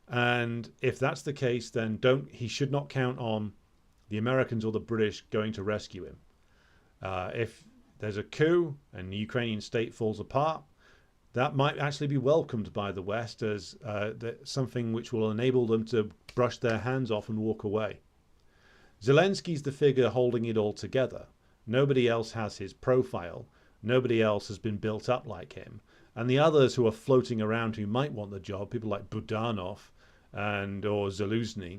And if that's the case, then he should not count on the Americans or the British going to rescue him. If there's a coup and the Ukrainian state falls apart, that might actually be welcomed by the West as something which will enable them to brush their hands off and walk away. Zelensky's the figure holding it all together. Nobody else has his profile. Nobody else has been built up like him. And the others who are floating around who might want the job, people like Budanov or Zelensky,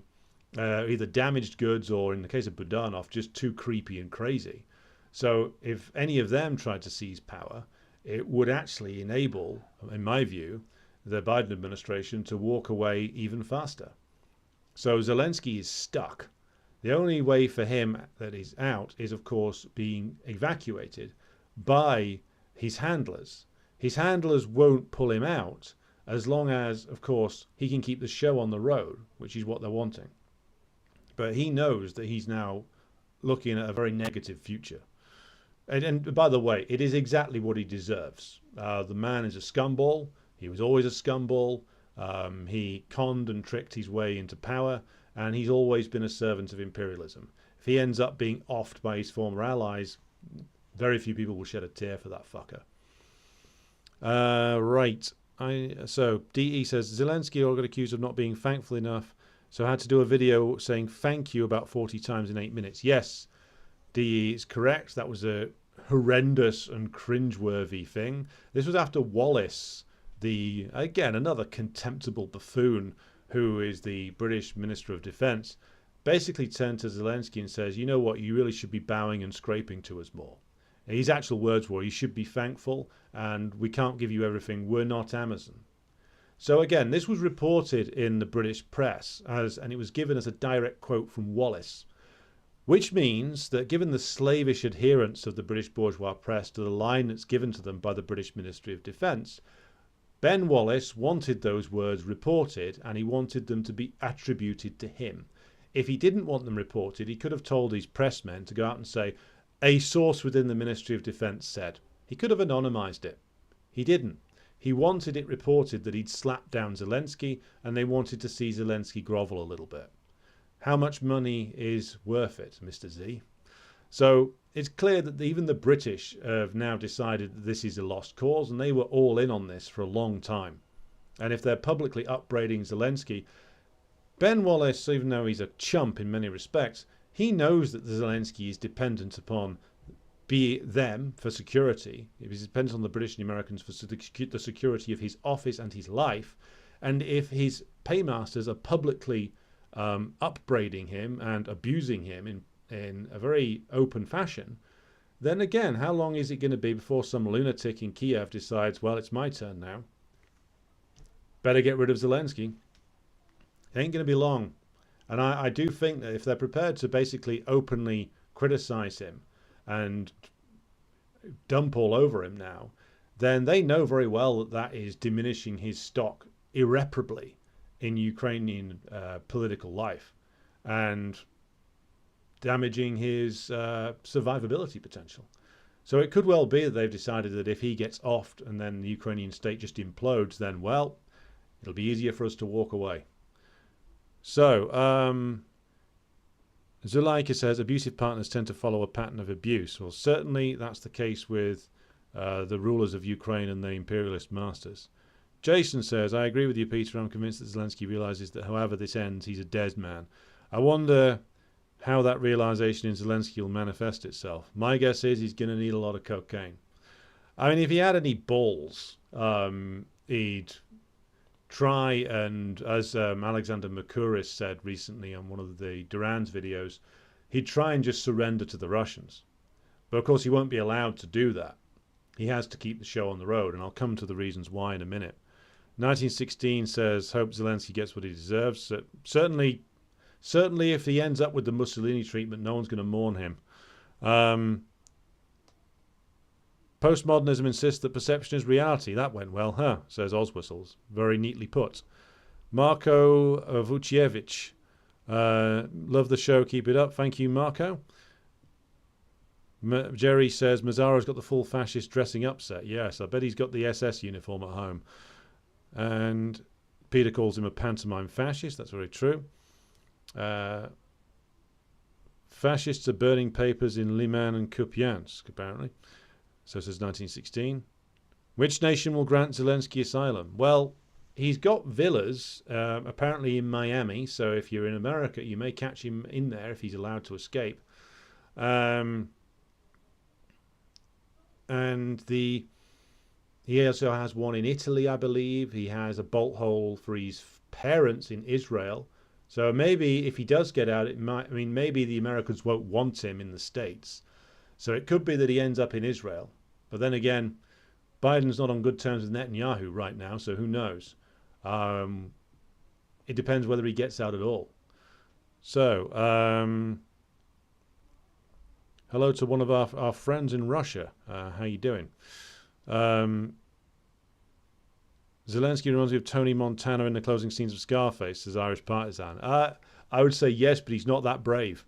either damaged goods or, in the case of Budanov, just too creepy and crazy. So if any of them tried to seize power, it would actually enable, in my view, the Biden administration to walk away even faster. So Zelensky is stuck. The only way for him that he's out is, of course, being evacuated by his handlers. His handlers won't pull him out as long as, of course, he can keep the show on the road, which is what they're wanting. But he knows that he's now looking at a very negative future. And by the way, it is exactly what he deserves. The man is a scumball. He was always a scumball. He conned and tricked his way into power, and he's always been a servant of imperialism. If he ends up being offed by his former allies, very few people will shed a tear for that fucker. Right. So DE says, Zelensky all got accused of not being thankful enough, so I had to do a video saying thank you about 40 times in 8 minutes. Yes, DE is correct. That was a horrendous and cringeworthy thing. This was after Wallace, again, another contemptible buffoon who is the British Minister of Defence, basically turned to Zelensky and says, you know what, you really should be bowing and scraping to us more. His actual words were, you should be thankful, and we can't give you everything. We're not Amazon. So again, this was reported in the British press, and it was given as a direct quote from Wallace, which means that given the slavish adherence of the British bourgeois press to the line that's given to them by the British Ministry of Defence, Ben Wallace wanted those words reported, and he wanted them to be attributed to him. If he didn't want them reported, he could have told his pressmen to go out and say, a source within the Ministry of Defence said. He could have anonymised it. He didn't. He wanted it reported that he'd slapped down Zelensky, and they wanted to see Zelensky grovel a little bit. How much money is worth it, Mr. Z? So it's clear that even the British have now decided that this is a lost cause, and they were all in on this for a long time. And if they're publicly upbraiding Zelensky, Ben Wallace, even though he's a chump in many respects, he knows that Zelensky is dependent upon them for security. He's dependent on the British and the Americans for the security of his office and his life. And if his paymasters are publicly upbraiding him and abusing him in a very open fashion, then again, how long is it going to be before some lunatic in Kiev decides, well, it's my turn now. Better get rid of Zelensky. It ain't going to be long. And I do think that if they're prepared to basically openly criticize him and dump all over him now, then they know very well that that is diminishing his stock irreparably in Ukrainian political life and damaging his survivability potential. So it could well be that they've decided that if he gets offed and then the Ukrainian state just implodes, then, well, it'll be easier for us to walk away. So, Zuleika says abusive partners tend to follow a pattern of abuse. Well, certainly that's the case with the rulers of Ukraine and the imperialist masters. Jason says, I agree with you, Peter. I'm convinced that Zelensky realises that however this ends, he's a dead man. I wonder how that realisation in Zelensky will manifest itself. My guess is he's going to need a lot of cocaine. I mean, if he had any balls, he'd try and, as Alexander Mercouris said recently on one of the Duran's videos, he'd try and just surrender to the Russians. But of course, he won't be allowed to do that. He has to keep the show on the road, and I'll come to the reasons why in a minute. 1916 says, hope Zelensky gets what he deserves. So, certainly if he ends up with the Mussolini treatment, no one's going to mourn him. Postmodernism insists that perception is reality. That went well, huh? Says Oswistles. Very neatly put. Marco Vucievich. Love the show. Keep it up. Thank you, Marco. Jerry says, Mazzaro's got the full fascist dressing up set. Yes, I bet he's got the SS uniform at home. And Peter calls him a pantomime fascist. That's very true. Fascists are burning papers in Liman and Kupiansk, apparently. So says 1916. Which nation will grant Zelensky asylum? Well, he's got villas, apparently in Miami. So if you're in America, you may catch him in there if he's allowed to escape. And he also has one in Italy, I believe. He has a bolt hole for his parents in Israel. So maybe if he does get out, maybe the Americans won't want him in the States. So it could be that he ends up in Israel. But then again, Biden's not on good terms with Netanyahu right now, so who knows? It depends whether he gets out at all. So, hello to one of our friends in Russia. How you doing? Zelensky reminds me of Tony Montana in the closing scenes of Scarface as Irish partisan. I would say yes, but he's not that brave.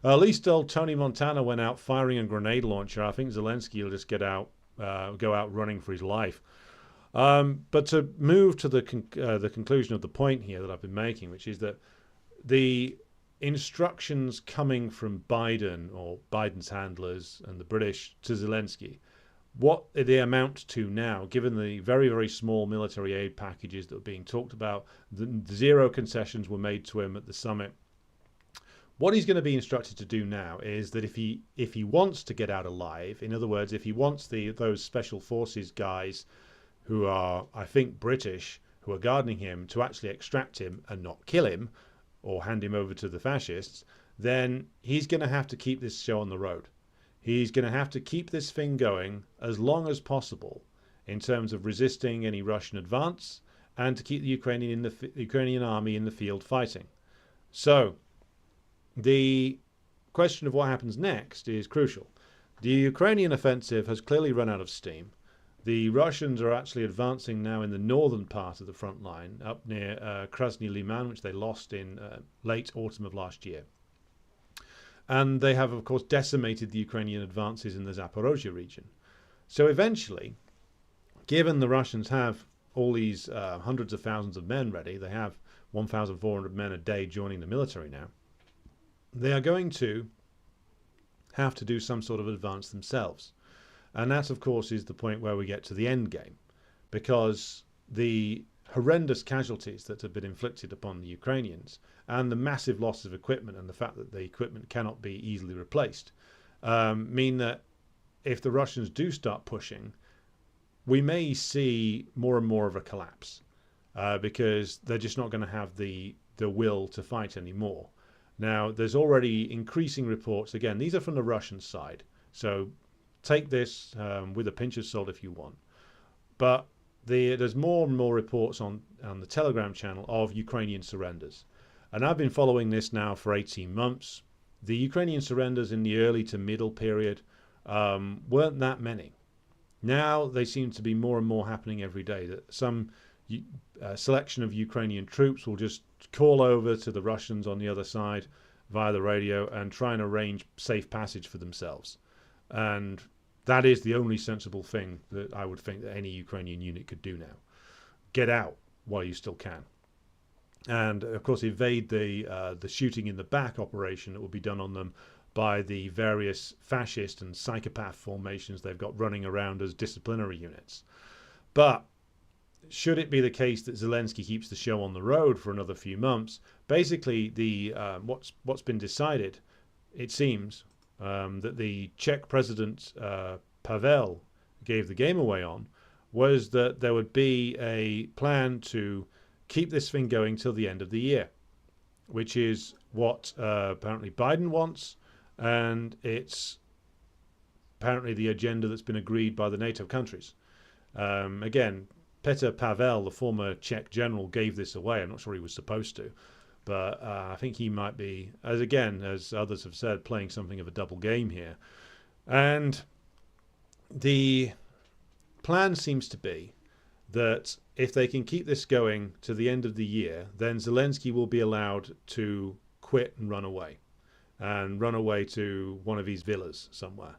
At least old Tony Montana went out firing a grenade launcher. I think Zelensky will just go out running for his life. But to move to the conclusion of the point here that I've been making, which is that the instructions coming from Biden or Biden's handlers and the British to Zelensky, what they amount to now, given the very, very small military aid packages that were being talked about, the zero concessions were made to him at the summit. What he's going to be instructed to do now is that if he wants to get out alive, in other words, if he wants those special forces guys who are, I think, British, who are guarding him, to actually extract him and not kill him or hand him over to the fascists, then he's going to have to keep this show on the road. He's going to have to keep this thing going as long as possible in terms of resisting any Russian advance and to keep the Ukrainian army in the field fighting. So the question of what happens next is crucial. The Ukrainian offensive has clearly run out of steam. The Russians are actually advancing now in the northern part of the front line, up near Krasny Liman, which they lost in late autumn of last year. And they have, of course, decimated the Ukrainian advances in the Zaporozhye region. So eventually, given the Russians have all these hundreds of thousands of men ready, they have 1,400 men a day joining the military now, they are going to have to do some sort of advance themselves. And that, of course, is the point where we get to the end game, because the horrendous casualties that have been inflicted upon the Ukrainians and the massive loss of equipment and the fact that the equipment cannot be easily replaced mean that if the Russians do start pushing, we may see more and more of a collapse because they're just not going to have the will to fight anymore. Now, there's already increasing reports. Again, these are from the Russian side, so take this with a pinch of salt if you want. But there's more and more reports on the Telegram channel of Ukrainian surrenders. And I've been following this now for 18 months. The Ukrainian surrenders in the early to middle period weren't that many. Now they seem to be more and more happening every day. That some selection of Ukrainian troops will just call over to the Russians on the other side via the radio and try and arrange safe passage for themselves. And that is the only sensible thing that I would think that any Ukrainian unit could do now. Get out while you still can. and of course evade the shooting in the back operation that will be done on them by the various fascist and psychopath formations they've got running around as disciplinary units. But should it be the case that Zelensky keeps the show on the road for another few months, basically the what's been decided, it seems, that the Czech president Pavel gave the game away on, was that there would be a plan to keep this thing going till the end of the year, which is what apparently Biden wants, and it's apparently the agenda that's been agreed by the NATO countries. Again, Petr Pavel, the former Czech general, gave this away. I'm not sure he was supposed to, but I think he might be, as others have said, playing something of a double game here. And the plan seems to be that if they can keep this going to the end of the year, then Zelensky will be allowed to quit and run away to one of his villas somewhere,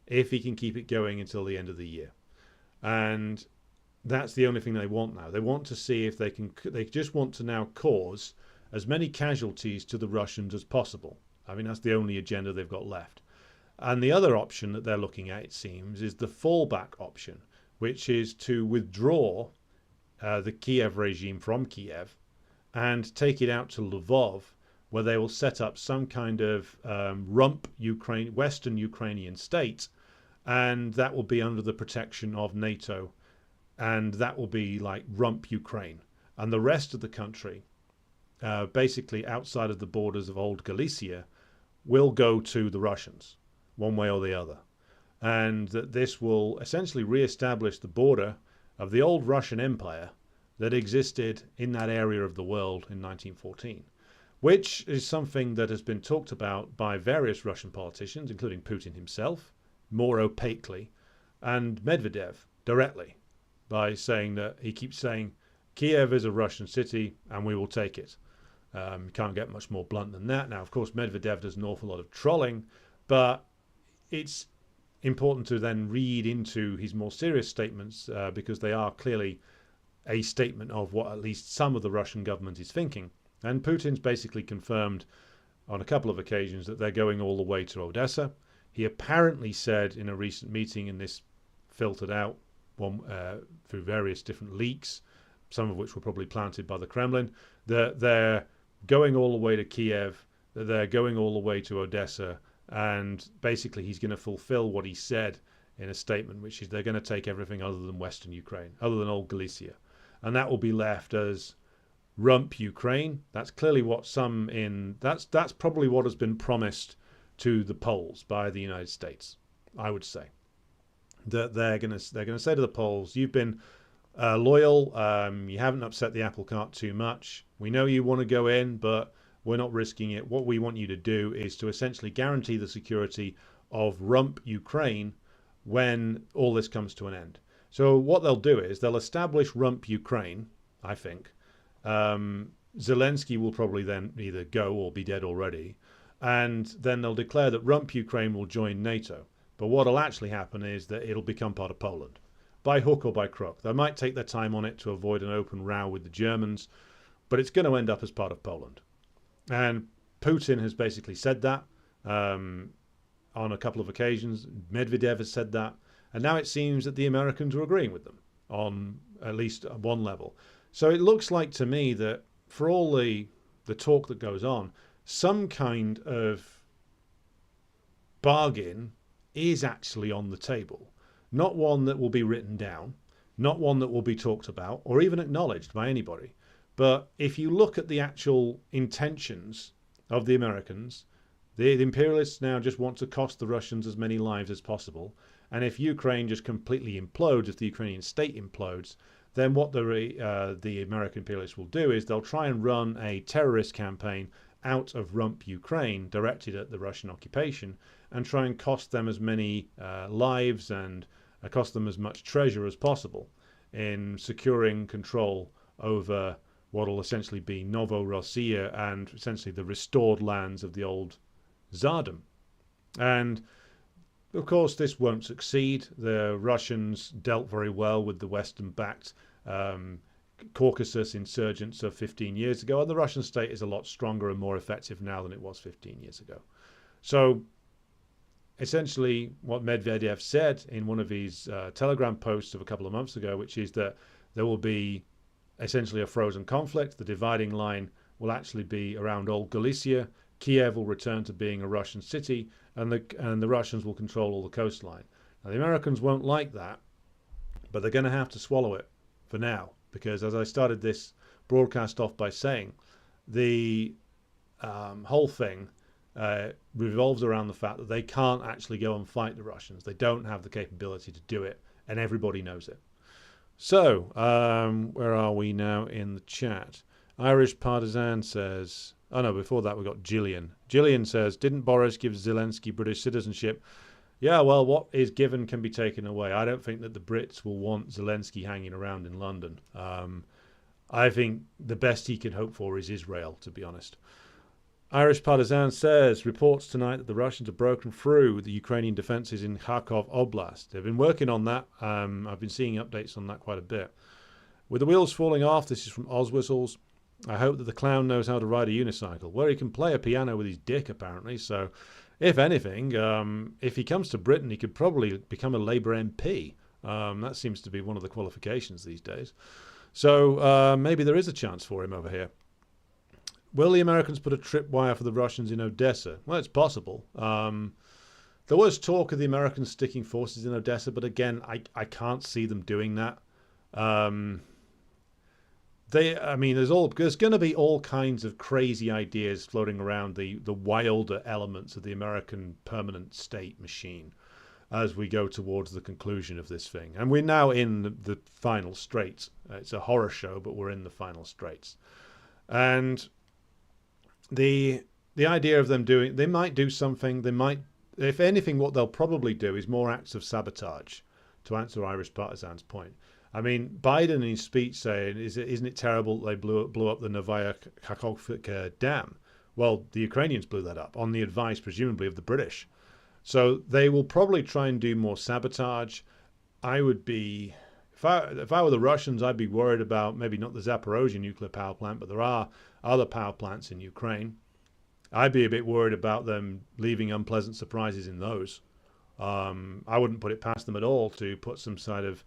if he can keep it going until the end of the year. And that's the only thing they want now. They want to see if they can. They just want to now cause as many casualties to the Russians as possible. I mean, that's the only agenda they've got left. And the other option that they're looking at, it seems, is the fallback option, which is to withdraw the Kiev regime from Kiev and take it out to Lvov, where they will set up some kind of rump Western Ukrainian state, and that will be under the protection of NATO, and that will be like rump Ukraine. And the rest of the country, basically outside of the borders of old Galicia, will go to the Russians, one way or the other. And that this will essentially re-establish the border of the old Russian Empire that existed in that area of the world in 1914, which is something that has been talked about by various Russian politicians, including Putin himself, more opaquely, and Medvedev directly, by saying that he keeps saying Kiev is a Russian city and we will take it. You can't get much more blunt than that. Now, of course, Medvedev does an awful lot of trolling, but it's important to then read into his more serious statements because they are clearly a statement of what at least some of the Russian government is thinking. And Putin's basically confirmed on a couple of occasions that they're going all the way to Odessa. He apparently said in a recent meeting, and this filtered out through various different leaks, some of which were probably planted by the Kremlin, that they're going all the way to Kiev, that they're going all the way to Odessa, and basically he's going to fulfill what he said in a statement, which is they're going to take everything other than Western Ukraine, other than old Galicia. And that will be left as rump Ukraine. That's clearly what that's probably what has been promised to the Poles by the United States, I would say. That they're going to say to the Poles, you've been loyal, you haven't upset the apple cart too much. We know you want to go in, but we're not risking it. What we want you to do is to essentially guarantee the security of rump Ukraine when all this comes to an end. So what they'll do is they'll establish rump Ukraine, I think. Zelensky will probably then either go or be dead already. And then they'll declare that rump Ukraine will join NATO. But what will actually happen is that it'll become part of Poland, by hook or by crook. They might take their time on it to avoid an open row with the Germans, but it's going to end up as part of Poland. And Putin has basically said that on a couple of occasions. Medvedev has said that. And now it seems that the Americans are agreeing with them on at least one level. So it looks like to me that for all the talk that goes on, some kind of bargain is actually on the table. Not one that will be written down, not one that will be talked about or even acknowledged by anybody. But if you look at the actual intentions of the Americans, the imperialists now just want to cost the Russians as many lives as possible. And if Ukraine just completely implodes, if the Ukrainian state implodes, then what the American imperialists will do is they'll try and run a terrorist campaign out of rump Ukraine directed at the Russian occupation and try and cost them as many lives and cost them as much treasure as possible in securing control over what will essentially be Novorossiya and essentially the restored lands of the old Tsardom. And of course, this won't succeed. The Russians dealt very well with the Western-backed Caucasus insurgents of 15 years ago, and the Russian state is a lot stronger and more effective now than it was 15 years ago. So essentially what Medvedev said in one of his Telegram posts of a couple of months ago, which is that there will be essentially a frozen conflict. The dividing line will actually be around old Galicia. Kiev will return to being a Russian city, and the Russians will control all the coastline. Now, the Americans won't like that, but they're going to have to swallow it for now, because as I started this broadcast off by saying, the whole thing revolves around the fact that they can't actually go and fight the Russians. They don't have the capability to do it, and everybody knows it. So, where are we now in the chat? Irish Partisan says, oh no, before that we got Gillian. Gillian says, didn't Boris give Zelensky British citizenship? Yeah, well, what is given can be taken away. I don't think that the Brits will want Zelensky hanging around in London. I think the best he can hope for is Israel, to be honest. Irish Partisan says, reports tonight that the Russians have broken through the Ukrainian defences in Kharkov Oblast. They've been working on that. I've been seeing updates on that quite a bit. With the wheels falling off, this is from Oz Whistles. I hope that the clown knows how to ride a unicycle. Well, he can play a piano with his dick, apparently. So, if anything, if he comes to Britain, he could probably become a Labour MP. That seems to be one of the qualifications these days. So, maybe there is a chance for him over here. Will the Americans put a tripwire for the Russians in Odessa? Well, it's possible. There was talk of the Americans sticking forces in Odessa, but again, I can't see them doing that. There's going to be all kinds of crazy ideas floating around the wilder elements of the American permanent state machine as we go towards the conclusion of this thing. And we're now in the final straits. It's a horror show, but we're in the final straits. And the idea of them they might do something. They might, if anything, what they'll probably do is more acts of sabotage, to answer Irish Partisan's point. I mean, Biden in his speech saying, isn't it terrible they blew up the Novaya Kakhovka dam? Well, the Ukrainians blew that up on the advice, presumably, of the British. So they will probably try and do more sabotage. I would be, if I were the Russians, I'd be worried about maybe not the Zaporozhye nuclear power plant, but there are other power plants in Ukraine. I'd be a bit worried about them leaving unpleasant surprises in those. I wouldn't put it past them at all to put some sort of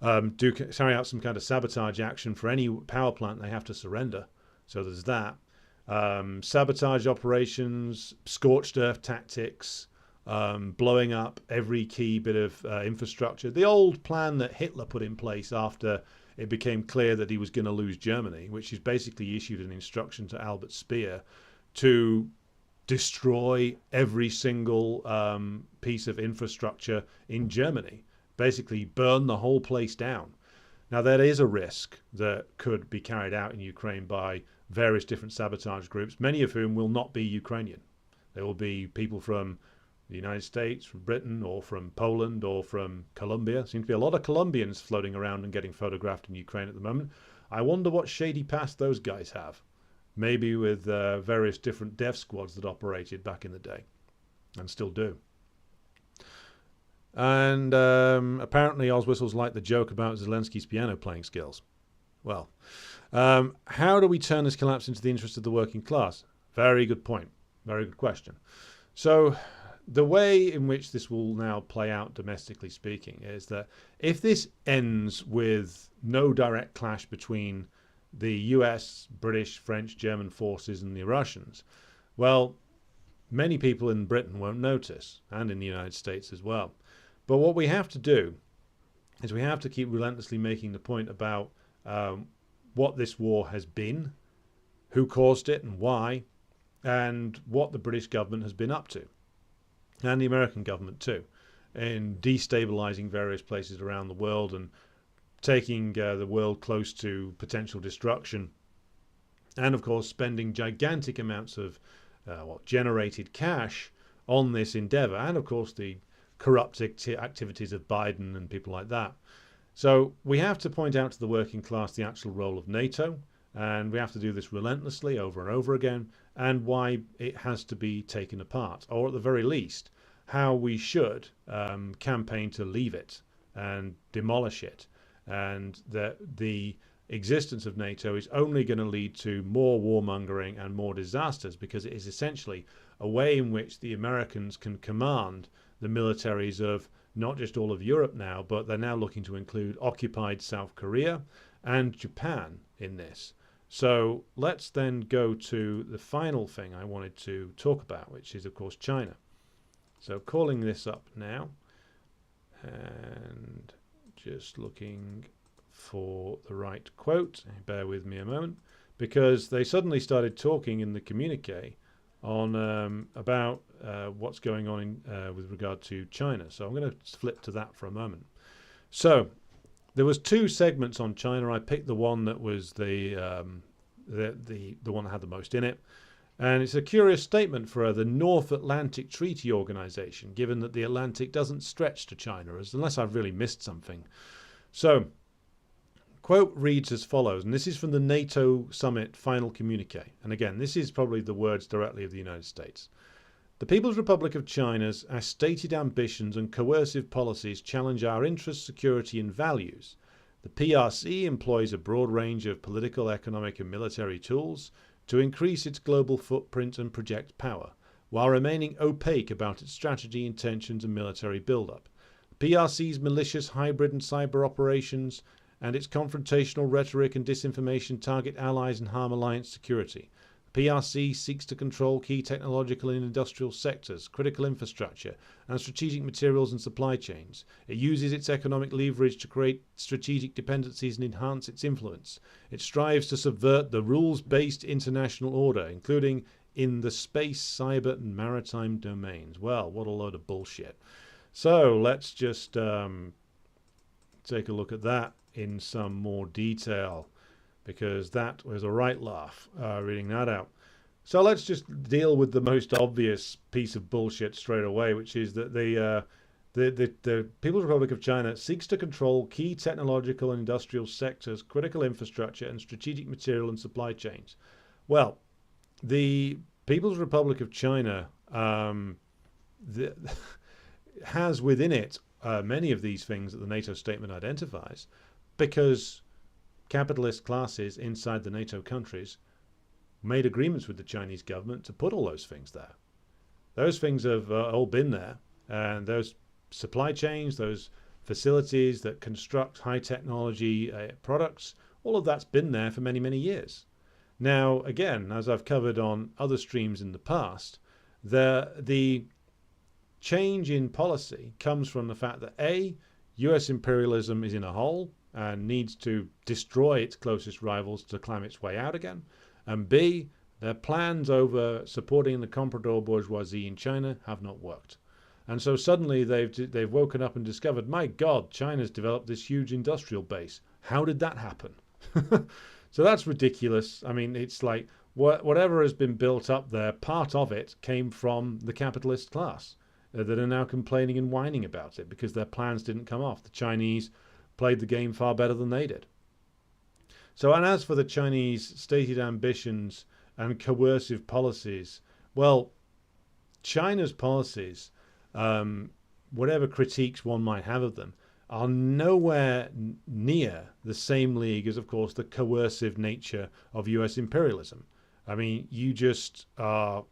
carry out some kind of sabotage action for any power plant they have to surrender. So there's that. Sabotage operations, scorched earth tactics, blowing up every key bit of infrastructure. The old plan that Hitler put in place after it became clear that he was going to lose Germany, which is basically issued an instruction to Albert Speer to destroy every single piece of infrastructure in Germany. Basically burn the whole place down. Now, there is a risk that could be carried out in Ukraine by various different sabotage groups, many of whom will not be Ukrainian. There will be people from the United States, from Britain, or from Poland, or from Colombia. There seems to be a lot of Colombians floating around and getting photographed in Ukraine at the moment. I wonder what shady past those guys have. Maybe with various different death squads that operated back in the day, and still do. And apparently Oz Whistles liked the joke about Zelensky's piano playing skills. Well, how do we turn this collapse into the interest of the working class? Very good point. Very good question. So the way in which this will now play out, domestically speaking, is that if this ends with no direct clash between the US, British, French, German forces and the Russians, well, many people in Britain won't notice, and in the United States as well. But what we have to do is we have to keep relentlessly making the point about what this war has been, who caused it and why, and what the British government has been up to, and the American government too, in destabilizing various places around the world and taking the world close to potential destruction, and of course spending gigantic amounts of generated cash on this endeavor, and of course the corrupt activities of Biden and people like that. So we have to point out to the working class the actual role of NATO, and we have to do this relentlessly over and over again, and why it has to be taken apart, or at the very least how we should campaign to leave it and demolish it, and that the existence of NATO is only going to lead to more warmongering and more disasters, because it is essentially a way in which the Americans can command the militaries of not just all of Europe now, but they're now looking to include occupied South Korea and Japan in this. So let's then go to the final thing I wanted to talk about, which is, of course, China. So calling this up now and just looking for the right quote. Bear with me a moment, because they suddenly started talking in the communique on about what's going on with regard to China. So I'm going to flip to that for a moment. So there was two segments on China. I picked the one that was the one that had the most in it. And it's a curious statement for the North Atlantic Treaty Organization, given that the Atlantic doesn't stretch to China, unless I've really missed something. So, quote reads as follows, and this is from the NATO summit final communique. And again, this is probably the words directly of the United States. The People's Republic of China's stated ambitions and coercive policies challenge our interests, security, and values. The PRC employs a broad range of political, economic, and military tools to increase its global footprint and project power, while remaining opaque about its strategy, intentions, and military build-up. PRC's malicious hybrid and cyber operations and its confrontational rhetoric and disinformation target allies and harm alliance security. The PRC seeks to control key technological and industrial sectors, critical infrastructure, and strategic materials and supply chains. It uses its economic leverage to create strategic dependencies and enhance its influence. It strives to subvert the rules-based international order, including in the space, cyber, and maritime domains. Well, what a load of bullshit. So let's just take a look at that in some more detail, because that was a right laugh reading that out. So let's just deal with the most obvious piece of bullshit straight away, which is that the People's Republic of China seeks to control key technological and industrial sectors, critical infrastructure, and strategic material and supply chains. Well, the People's Republic of China has within it many of these things that the NATO statement identifies, because capitalist classes inside the NATO countries made agreements with the Chinese government to put all those things there. Those things have all been there, and those supply chains, those facilities that construct high technology products, all of that's been there for many, many years. Now, again, as I've covered on other streams in the past, the change in policy comes from the fact that A, US imperialism is in a hole and needs to destroy its closest rivals to climb its way out again. And B, their plans over supporting the comprador bourgeoisie in China have not worked. And so suddenly they've woken up and discovered, my God, China's developed this huge industrial base. How did that happen? So that's ridiculous. I mean, it's like whatever has been built up there, part of it came from the capitalist class that are now complaining and whining about it because their plans didn't come off. The Chinese played the game far better than they did. So, and as for the Chinese stated ambitions and coercive policies, well, China's policies, whatever critiques one might have of them, are nowhere near the same league as, of course, the coercive nature of US imperialism. I mean, you just are,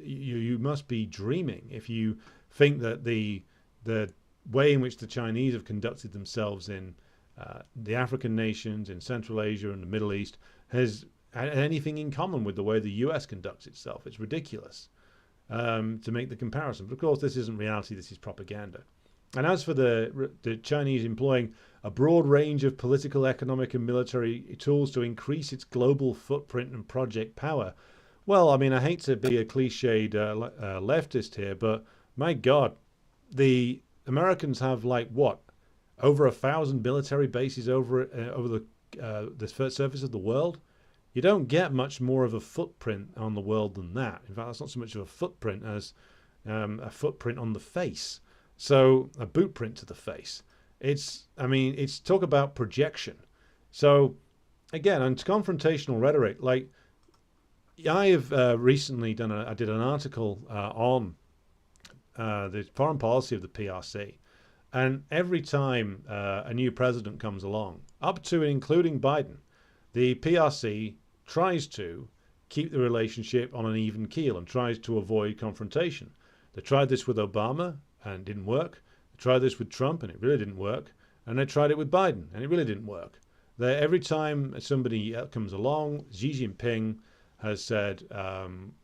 you must be dreaming if you think that the way in which the Chinese have conducted themselves in the African nations, in Central Asia and the Middle East, has anything in common with the way the US conducts itself. It's ridiculous to make the comparison. But of course, this isn't reality, this is propaganda. And as for the Chinese employing a broad range of political, economic, and military tools to increase its global footprint and project power, well, I mean, I hate to be a cliched leftist here, but my God, the Americans have like what, over 1,000 military bases over the surface of the world. You don't get much more of a footprint on the world than that. In fact, that's not so much of a footprint as a footprint on the face. So a boot print to the face. It's talk about projection. So again, on confrontational rhetoric, like I have recently did an article on the foreign policy of the PRC. And every time a new president comes along, up to and including Biden, the PRC tries to keep the relationship on an even keel and tries to avoid confrontation. They tried this with Obama and it didn't work. They tried this with Trump and it really didn't work. And they tried it with Biden and it really didn't work. Every time somebody comes along, Xi Jinping has said,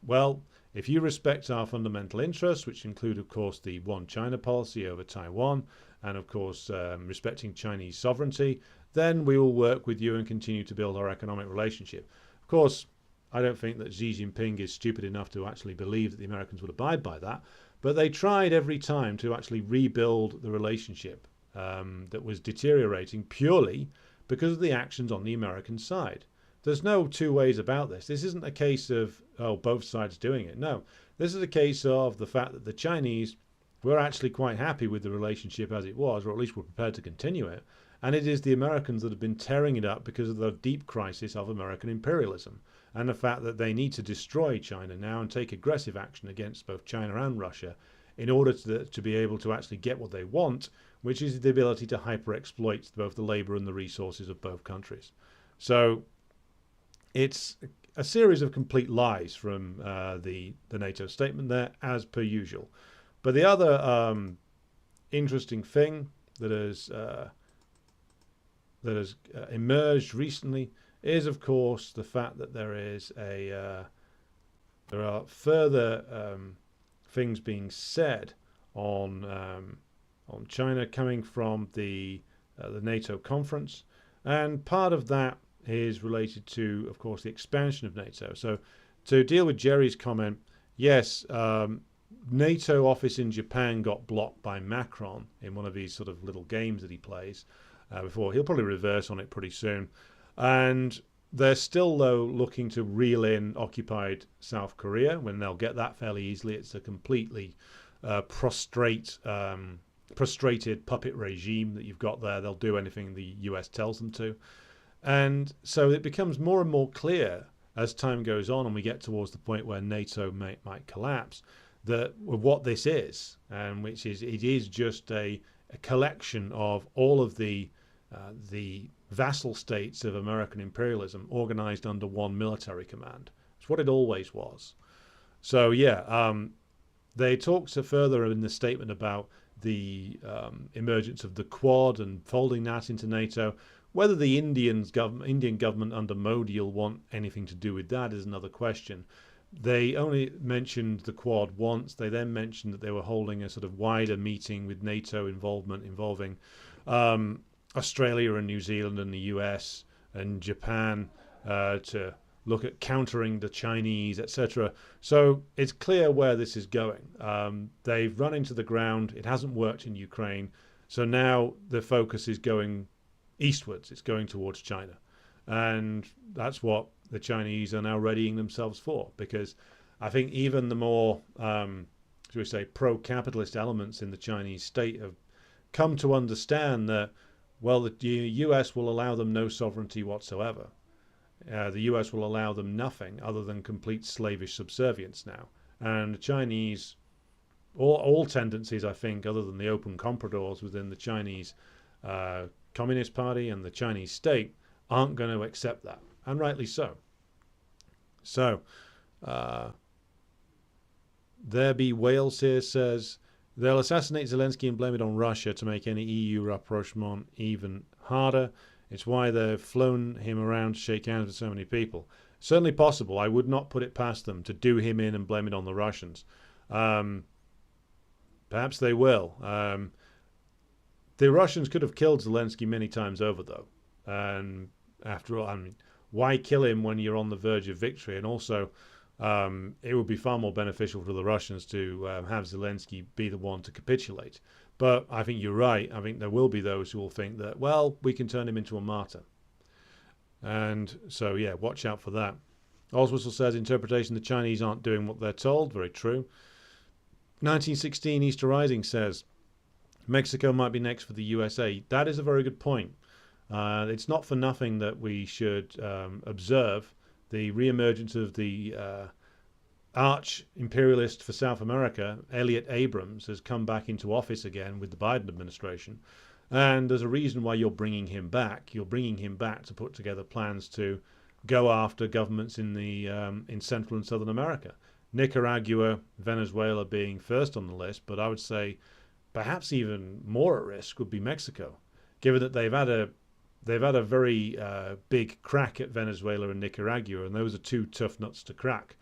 well, if you respect our fundamental interests, which include, of course, the one China policy over Taiwan, and, of course, respecting Chinese sovereignty, then we will work with you and continue to build our economic relationship. Of course, I don't think that Xi Jinping is stupid enough to actually believe that the Americans would abide by that, but they tried every time to actually rebuild the relationship that was deteriorating purely because of the actions on the American side. There's no two ways about this. This isn't a case of, oh, both sides doing it. No, this is a case of the fact that the Chinese were actually quite happy with the relationship as it was, or at least were prepared to continue it. And it is the Americans that have been tearing it up because of the deep crisis of American imperialism and the fact that they need to destroy China now and take aggressive action against both China and Russia in order to be able to actually get what they want, which is the ability to hyper-exploit both the labor and the resources of both countries. So it's a series of complete lies from the NATO statement there, as per usual. But the other interesting thing that has emerged recently is, of course, the fact that there are further things being said on China coming from the NATO conference, and part of that is related to, of course, the expansion of NATO. So to deal with Jerry's comment, yes, NATO office in Japan got blocked by Macron in one of these sort of little games that he plays before. He'll probably reverse on it pretty soon. And they're still, though, looking to reel in occupied South Korea when they'll get that fairly easily. It's a completely prostrated puppet regime that you've got there. They'll do anything the US tells them to. And so it becomes more and more clear as time goes on and we get towards the point where NATO might collapse, that what this is, and which is it is just a collection of all of the vassal states of American imperialism organized under one military command. It's what it always was. So yeah, they talked further in the statement about the emergence of the Quad and folding that into NATO. Whether the Indian government under Modi will want anything to do with that is another question. They only mentioned the Quad once. They then mentioned that they were holding a sort of wider meeting with NATO involvement involving Australia and New Zealand and the US and Japan to look at countering the Chinese, etc. So it's clear where this is going. They've run into the ground. It hasn't worked in Ukraine. So now the focus is going eastwards. It's going towards China. And that's what the Chinese are now readying themselves for, because I think even the more, shall we say, pro-capitalist elements in the Chinese state have come to understand that, well, the US will allow them no sovereignty whatsoever. The US will allow them nothing other than complete slavish subservience now. And the Chinese, all tendencies, I think, other than the open compradors within the Chinese Communist Party and the Chinese state, aren't going to accept that, and rightly so. So, there be Wales here says, they'll assassinate Zelensky and blame it on Russia to make any EU rapprochement even harder. It's why they've flown him around to shake hands with so many people. Certainly possible. I would not put it past them to do him in and blame it on the Russians. Perhaps they will. The Russians could have killed Zelensky many times over, though. And after all, I mean, why kill him when you're on the verge of victory? And also, it would be far more beneficial for the Russians to have Zelensky be the one to capitulate. But I think you're right. I think there will be those who will think that, well, we can turn him into a martyr. And so, yeah, watch out for that. Oswissel says, interpretation, the Chinese aren't doing what they're told. Very true. 1916 Easter Rising says, Mexico might be next for the USA. That is a very good point. It's not for nothing that we should observe the reemergence of the arch-imperialist for South America, Elliot Abrams, has come back into office again with the Biden administration. And there's a reason why you're bringing him back. You're bringing him back to put together plans to go after governments in in Central and Southern America. Nicaragua, Venezuela being first on the list, but I would say perhaps even more at risk would be Mexico, given that they've had a very big crack at Venezuela and Nicaragua, and those are two tough nuts to crack.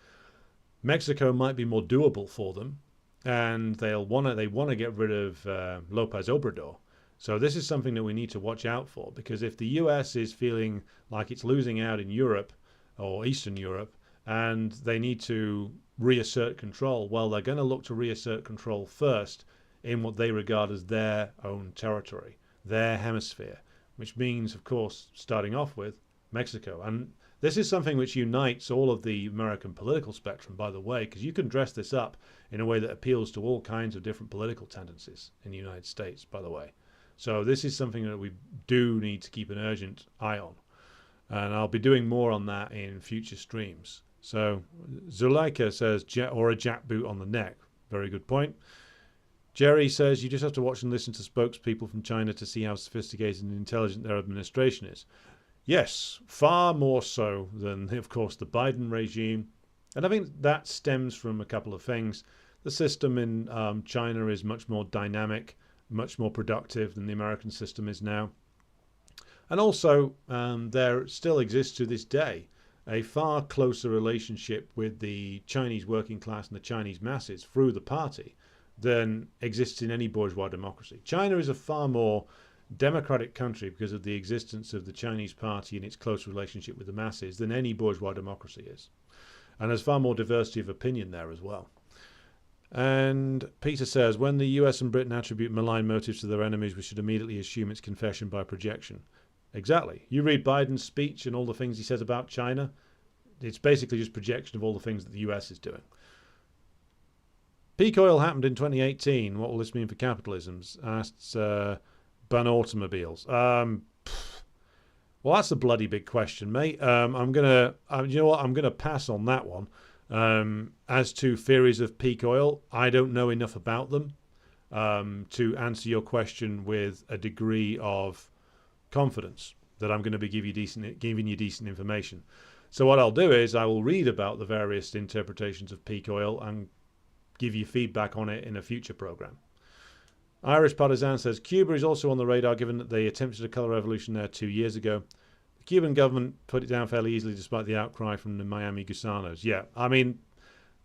Mexico might be more doable for them, and they want to get rid of López Obrador. So this is something that we need to watch out for, because if the US is feeling like it's losing out in Europe or Eastern Europe, and they need to reassert control, well, they're going to look to reassert control first in what they regard as their own territory, their hemisphere, which means, of course, starting off with Mexico. And this is something which unites all of the American political spectrum, by the way, because you can dress this up in a way that appeals to all kinds of different political tendencies in the United States, by the way. So this is something that we do need to keep an urgent eye on. And I'll be doing more on that in future streams. So Zuleika says, or a jackboot on the neck. Very good point. Jerry says, you just have to watch and listen to spokespeople from China to see how sophisticated and intelligent their administration is. Yes, far more so than, of course, the Biden regime. And I think that stems from a couple of things. The system in China is much more dynamic, much more productive than the American system is now. And also, there still exists to this day a far closer relationship with the Chinese working class and the Chinese masses through the party than exists in any bourgeois democracy. China is a far more democratic country because of the existence of the Chinese party and its close relationship with the masses than any bourgeois democracy is. And there's far more diversity of opinion there as well. And Peter says, when the US and Britain attribute malign motives to their enemies, we should immediately assume it's confession by projection. Exactly. You read Biden's speech and all the things he says about China, it's basically just projection of all the things that the US is doing. Peak oil happened in 2018. What will this mean for capitalism? Asks Bun Automobiles. Well, that's a bloody big question, mate. I'm gonna pass on that one. As to theories of peak oil, I don't know enough about them to answer your question with a degree of confidence that I'm going to be giving you decent information. So what I'll do is I will read about the various interpretations of peak oil and give you feedback on it in a future program. Irish Partisan says, Cuba is also on the radar given that they attempted a colour revolution there 2 years ago. The Cuban government put it down fairly easily despite the outcry from the Miami Gusanos. Yeah, I mean,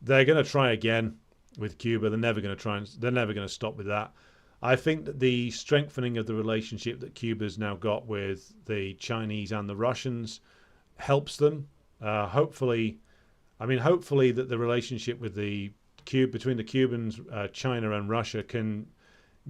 they're going to try again with Cuba. They're never going to stop with that. I think that the strengthening of the relationship that Cuba's now got with the Chinese and the Russians helps them. Hopefully that the relationship with between the Cubans, China and Russia can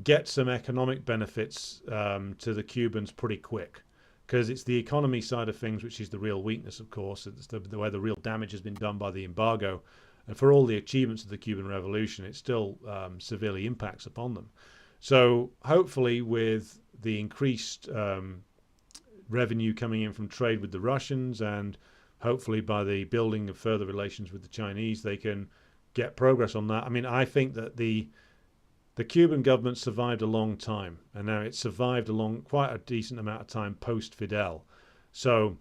get some economic benefits to the Cubans pretty quick, because it's the economy side of things which is the real weakness, of course. It's where the real damage has been done by the embargo. And for all the achievements of the Cuban Revolution, it still severely impacts upon them. So hopefully with the increased revenue coming in from trade with the Russians, and hopefully by the building of further relations with the Chinese, they can get progress on that. I mean, I think that the Cuban government survived a long time, and now it's survived quite a decent amount of time post-Fidel. So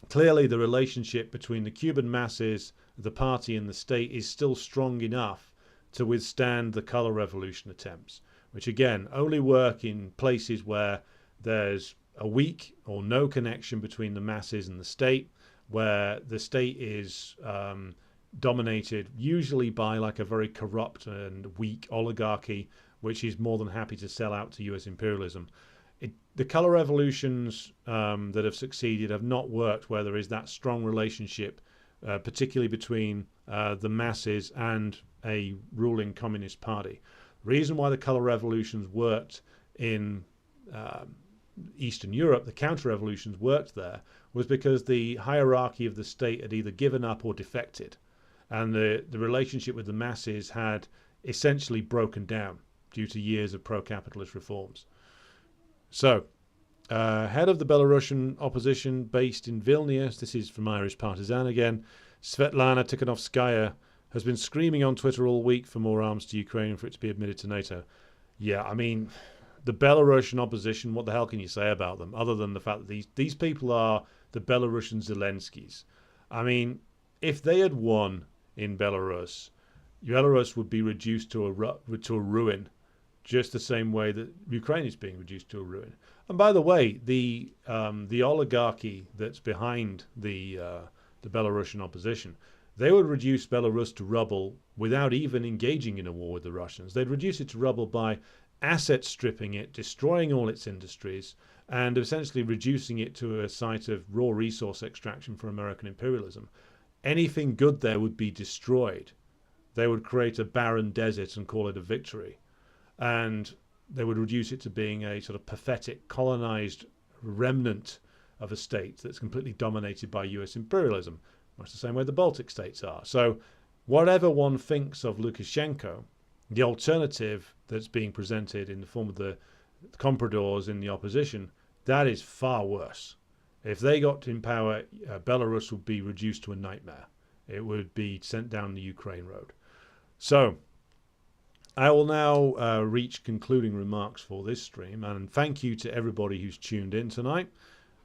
clearly the relationship between the Cuban masses, the party and the state is still strong enough to withstand the color revolution attempts, which again only work in places where there's a weak or no connection between the masses and the state, where the state is dominated usually by like a very corrupt and weak oligarchy, which is more than happy to sell out to US imperialism. The color revolutions that have succeeded have not worked where there is that strong relationship, particularly between the masses and a ruling communist party. The reason why the color revolutions worked in Eastern Europe, the counter-revolutions worked there, was because the hierarchy of the state had either given up or defected, and the relationship with the masses had essentially broken down due to years of pro-capitalist reforms. So, head of the Belarusian opposition based in Vilnius, this is from Irish Partisan again, Svetlana Tikhanovskaya, has been screaming on Twitter all week for more arms to Ukraine and for it to be admitted to NATO. Yeah, I mean, the Belarusian opposition, what the hell can you say about them other than the fact that these people are the Belarusian Zelenskys? I mean, if they had won in Belarus, Belarus would be reduced to a ruin, just the same way that Ukraine is being reduced to a ruin. And by the way, the oligarchy that's behind the Belarusian opposition, they would reduce Belarus to rubble without even engaging in a war with the Russians. They'd reduce it to rubble by asset stripping it, destroying all its industries, and essentially reducing it to a site of raw resource extraction for American imperialism. Anything good there would be destroyed. They would create a barren desert and call it a victory. And they would reduce it to being a sort of pathetic, colonized remnant of a state that's completely dominated by US imperialism, much the same way the Baltic states are. So whatever one thinks of Lukashenko, the alternative that's being presented in the form of the compradors in the opposition, that is far worse. If they got in power, Belarus would be reduced to a nightmare. It would be sent down the Ukraine road. So I will now reach concluding remarks for this stream, and thank you to everybody who's tuned in tonight.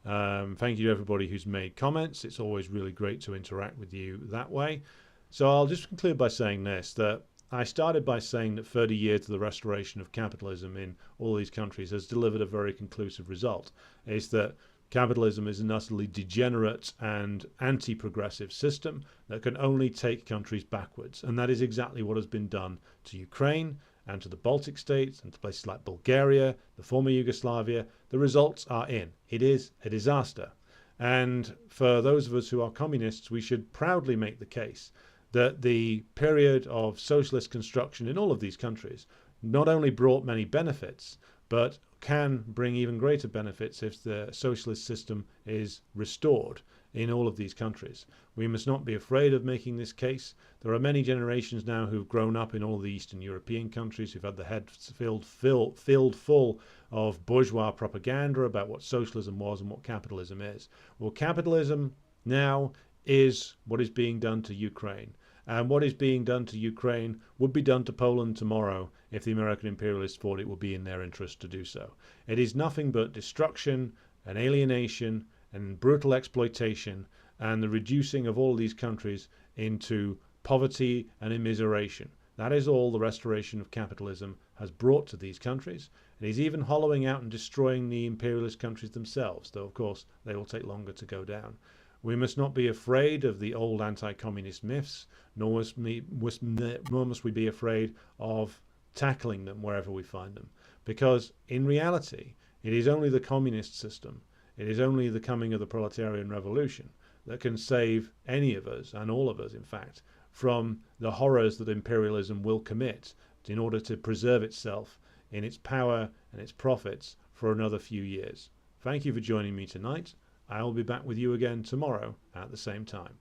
Thank you to everybody who's made comments. It's always really great to interact with you that way. So I'll just conclude by saying this, that I started by saying that 30 years of the restoration of capitalism in all these countries has delivered a very conclusive result. It's that capitalism is an utterly degenerate and anti-progressive system that can only take countries backwards. And that is exactly what has been done to Ukraine and to the Baltic states and to places like Bulgaria, the former Yugoslavia. The results are in. It is a disaster. And for those of us who are communists, we should proudly make the case that the period of socialist construction in all of these countries not only brought many benefits, but can bring even greater benefits if the socialist system is restored in all of these countries. We must not be afraid of making this case. There are many generations now who've grown up in all the Eastern European countries who've had their heads filled full of bourgeois propaganda about what socialism was and what capitalism is. Well, capitalism now is what is being done to Ukraine. And what is being done to Ukraine would be done to Poland tomorrow if the American imperialists thought it would be in their interest to do so. It is nothing but destruction and alienation and brutal exploitation and the reducing of all these countries into poverty and immiseration. That is all the restoration of capitalism has brought to these countries. It is even hollowing out and destroying the imperialist countries themselves, though of course they will take longer to go down. We must not be afraid of the old anti-communist myths, nor must we be afraid of tackling them wherever we find them. Because in reality, it is only the communist system, it is only the coming of the proletarian revolution that can save any of us, and all of us in fact, from the horrors that imperialism will commit in order to preserve itself in its power and its profits for another few years. Thank you for joining me tonight. I will be back with you again tomorrow at the same time.